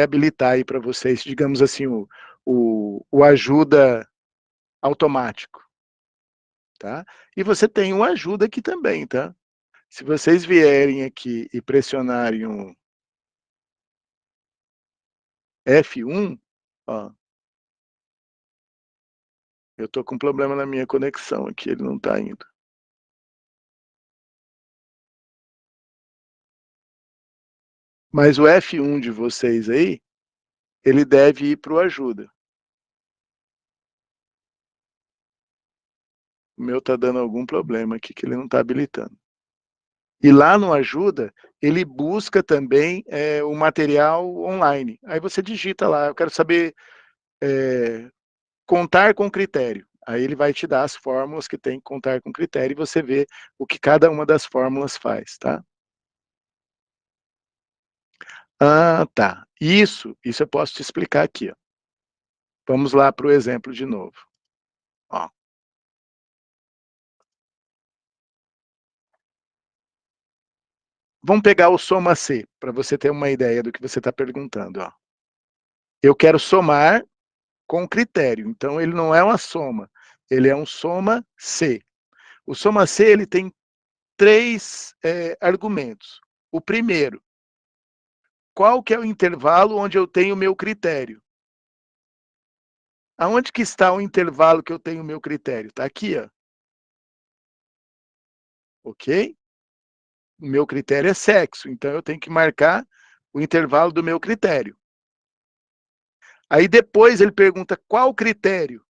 habilitar aí para vocês, digamos assim, o ajuda automático. tá? E você tem um ajuda aqui também, tá? Se vocês vierem aqui e pressionarem um F1, ó, eu tô com um problema na minha conexão aqui, ele não tá indo. Mas o F1 de vocês aí, ele deve ir para o ajuda. O meu tá dando algum problema aqui que ele não tá habilitando. E lá no ajuda, ele busca também o material online. Aí você digita lá, eu quero saber contar com critério. Aí ele vai te dar as fórmulas que tem que contar com critério e você vê o que cada uma das fórmulas faz, tá? Ah, tá. Isso eu posso te explicar aqui, ó. Vamos lá para o exemplo de novo. Ó, vamos pegar o soma C, para você ter uma ideia do que você está perguntando. Ó. Eu quero somar com critério, então ele não é uma soma, ele é um soma C. O soma C ele tem três argumentos. O primeiro, qual que é o intervalo onde eu tenho o meu critério? Aonde que está o intervalo que eu tenho o meu critério? Está aqui, ó. Ok? O meu critério é sexo, então eu tenho que marcar o intervalo do meu critério. Aí depois ele pergunta qual critério?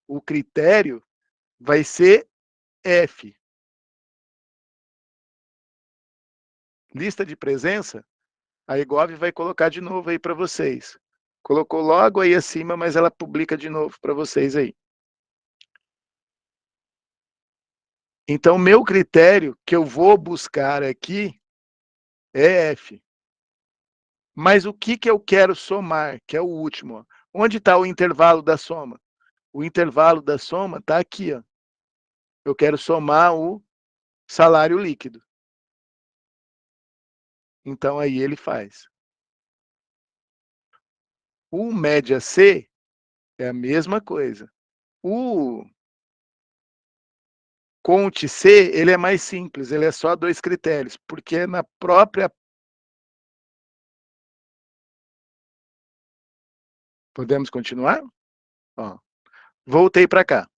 O critério vai ser F. Lista de presença, a Egov vai colocar de novo aí para vocês. Colocou logo aí acima, mas ela publica de novo para vocês aí. Então, meu critério que eu vou buscar aqui é F. Mas o que eu quero somar, que é o último? Ó. Onde está o intervalo da soma? O intervalo da soma está aqui. Ó. Eu quero somar o salário líquido. Então, aí ele faz. O média C é a mesma coisa. O Conte C, ele é mais simples, ele é só 2 critérios, porque na própria... Podemos continuar? Ó, voltei para cá.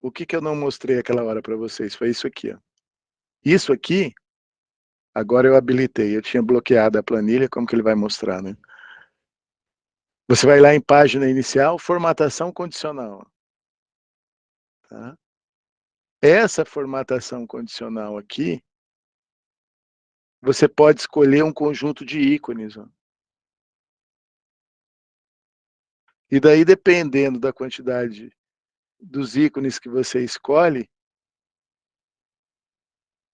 O que eu não mostrei aquela hora para vocês? Foi isso aqui. Ó. Isso aqui, agora eu habilitei. Eu tinha bloqueado a planilha, como que ele vai mostrar, né? Você vai lá em página inicial, formatação condicional. Tá? Essa formatação condicional aqui, você pode escolher um conjunto de ícones. Ó. E daí, dependendo da quantidade dos ícones que você escolhe,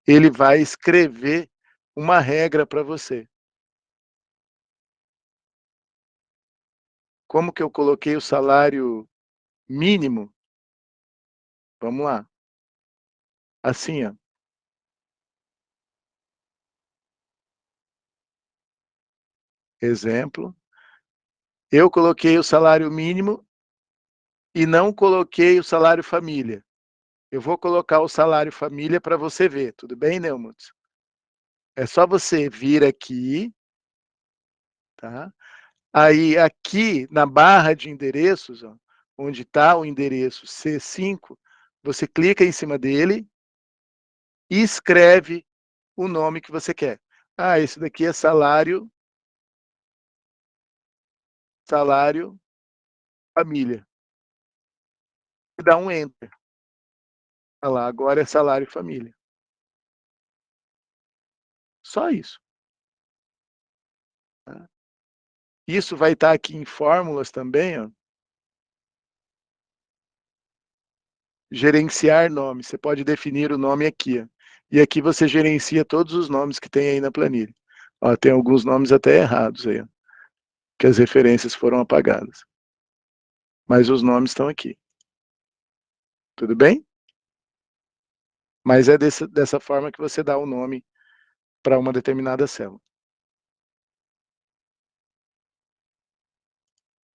ele vai escrever uma regra para você. Como que eu coloquei o salário mínimo? Vamos lá. Assim, ó. Exemplo. Eu coloquei o salário mínimo e não coloquei o salário família. Eu vou colocar o salário família para você ver. Tudo bem, Neumann? É só você vir aqui, tá? Aí, aqui na barra de endereços, ó, onde está o endereço C5, você clica em cima dele e escreve o nome que você quer. Ah, esse daqui é salário família. E dá um Enter. Olha lá, agora é salário família. Só isso. Tá? Isso vai estar aqui em fórmulas também, ó. Gerenciar nome. Você pode definir o nome aqui. Ó. E aqui você gerencia todos os nomes que tem aí na planilha. Ó, tem alguns nomes até errados aí, ó, que as referências foram apagadas. Mas os nomes estão aqui. Tudo bem? Mas é dessa forma que você dá o nome para uma determinada célula.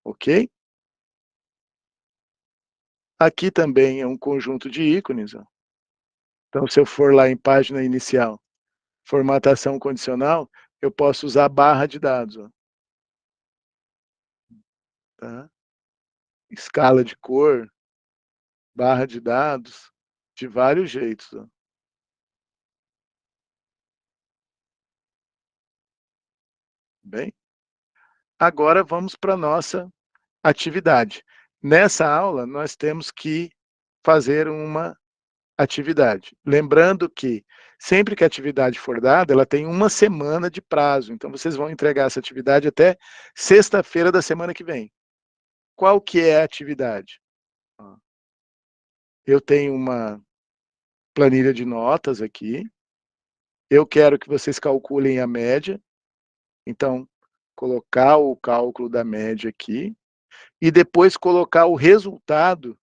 Ok? Aqui também é um conjunto de ícones, ó. Então, se eu for lá em página inicial, formatação condicional, eu posso usar barra de dados, ó. Tá? Escala de cor, barra de dados, de vários jeitos, ó. Bem, agora vamos para a nossa atividade. Nessa aula, nós temos que fazer uma atividade. Lembrando que, sempre que a atividade for dada, ela tem uma semana de prazo. Então, vocês vão entregar essa atividade até sexta-feira da semana que vem. Qual que é a atividade? Eu tenho uma planilha de notas aqui. Eu quero que vocês calculem a média. Então, colocar o cálculo da média aqui. E depois colocar o resultado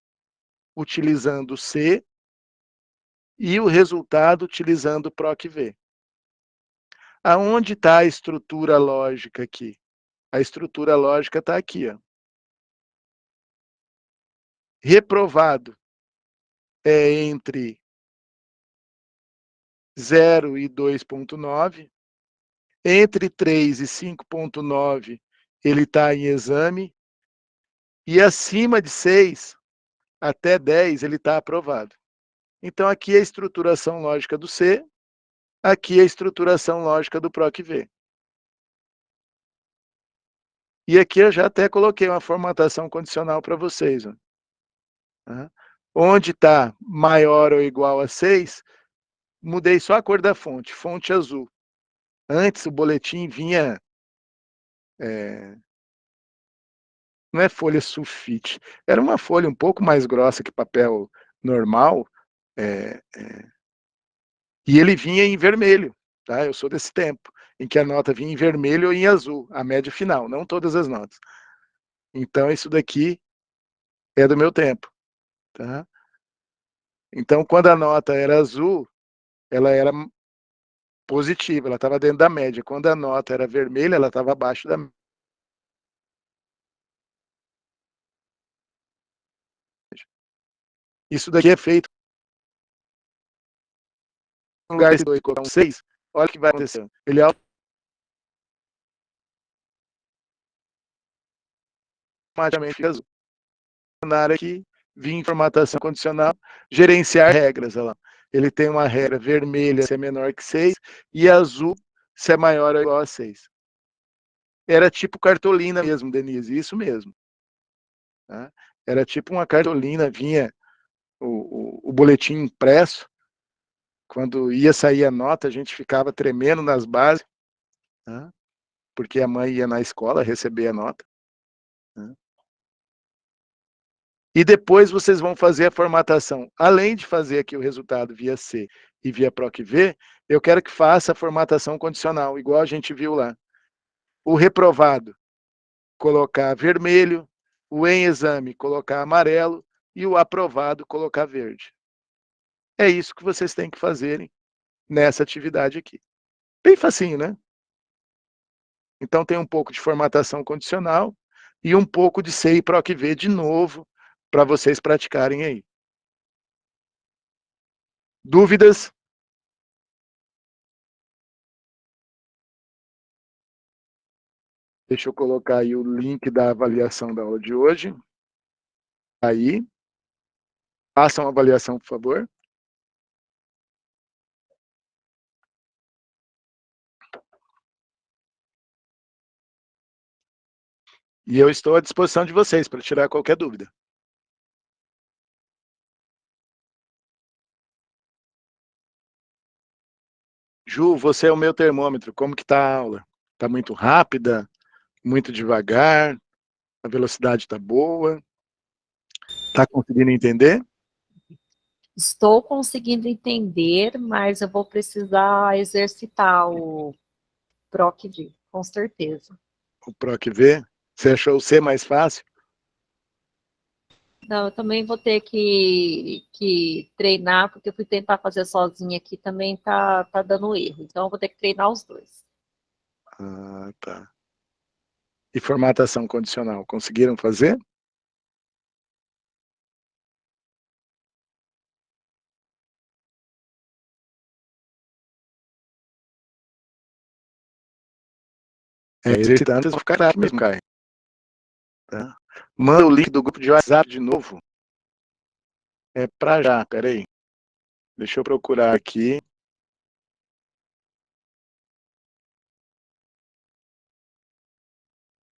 utilizando o C e o resultado utilizando o PROC-V. Aonde está a estrutura lógica aqui? A estrutura lógica está aqui, ó. Reprovado é entre 0 e 2,9. Entre 3 e 5,9 ele está em exame. E acima de 6 até 10 ele está aprovado. Então aqui é a estruturação lógica do C, aqui é a estruturação lógica do PROC-V. E aqui eu já até coloquei uma formatação condicional para vocês, ó. Onde está maior ou igual a 6, mudei só a cor da fonte, fonte azul. Antes o boletim vinha, não é folha sulfite, era uma folha um pouco mais grossa que papel normal, e ele vinha em vermelho, tá? Eu sou desse tempo, em que a nota vinha em vermelho ou em azul, a média final, não todas as notas. Então isso daqui é do meu tempo, tá? Então quando a nota era azul, ela era positiva, ela estava dentro da média. Quando a nota era vermelha, ela estava abaixo da média. Isso daqui é feito no lugar de 2 colocar um 6, olha o que vai acontecer. Ele automaticamente fica azul. Na área aqui, vim em formatação condicional, gerenciar regras. Olha lá. Ele tem uma regra vermelha se é menor que 6 e azul se é maior ou igual a 6. Era tipo cartolina mesmo, Denise, isso mesmo. Tá? Era tipo uma cartolina, vinha o boletim impresso. Quando ia sair a nota, a gente ficava tremendo nas bases, né? Porque a mãe ia na escola receber a nota. Né? E depois vocês vão fazer a formatação. Além de fazer aqui o resultado via C e via PROC-V, eu quero que faça a formatação condicional, igual a gente viu lá. O reprovado, colocar vermelho, o em exame, colocar amarelo, e o aprovado, colocar verde. É isso que vocês têm que fazerem nessa atividade aqui. Bem facinho, né? Então tem um pouco de formatação condicional e um pouco de C e PROC-V de novo, para vocês praticarem aí. Dúvidas? Deixa eu colocar aí o link da avaliação da aula de hoje. Aí, façam a avaliação, por favor. E eu estou à disposição de vocês para tirar qualquer dúvida. Ju, você é o meu termômetro. Como que está a aula? Está muito rápida? Muito devagar? A velocidade está boa? Está conseguindo entender? Estou conseguindo entender, mas eu vou precisar exercitar o PROC-V, com certeza. O PROC-V? Você achou o C mais fácil? Não, eu também vou ter que treinar, porque eu fui tentar fazer sozinha aqui, também tá dando erro. Então, eu vou ter que treinar os dois. Ah, tá. E formatação condicional, conseguiram fazer? exercitando, vocês vão ficar aqui mesmo, Caio. Tá? Manda o link do grupo de WhatsApp de novo. É pra já, peraí. Deixa eu procurar aqui.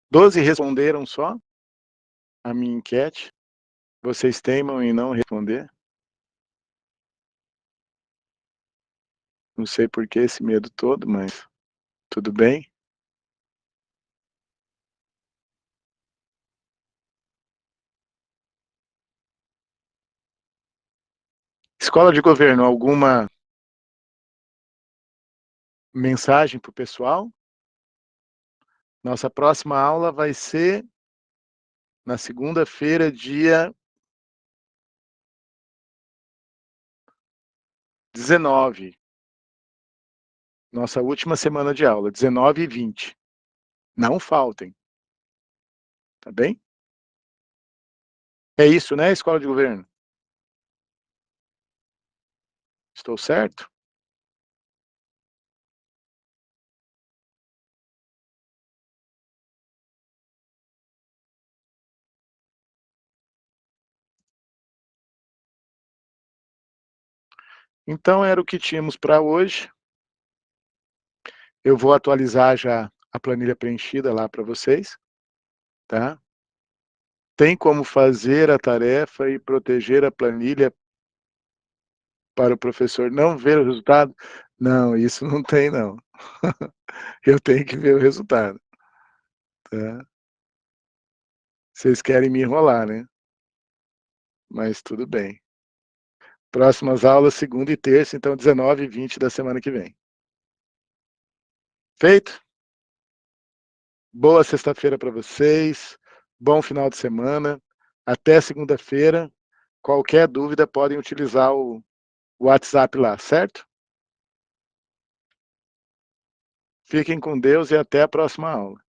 12 responderam só a minha enquete. Vocês teimam em não responder? Não sei por que esse medo todo, mas tudo bem. Escola de Governo, alguma mensagem para o pessoal? Nossa próxima aula vai ser na segunda-feira, dia 19. Nossa última semana de aula, 19 e 20. Não faltem. Tá bem? É isso, né, Escola de Governo? Estou certo? Então era o que tínhamos para hoje. Eu vou atualizar já a planilha preenchida lá para vocês, tá? Tem como fazer a tarefa e proteger a planilha para o professor não ver o resultado? Não, isso não tem não. Eu tenho que ver o resultado, tá? Vocês querem me enrolar, né? Mas tudo bem. Próximas aulas, segunda e terça, então 19 e 20 da semana que vem. Feito? Boa sexta-feira para vocês, bom final de semana, até segunda-feira. Qualquer dúvida, podem utilizar o WhatsApp lá, certo? Fiquem com Deus e até a próxima aula.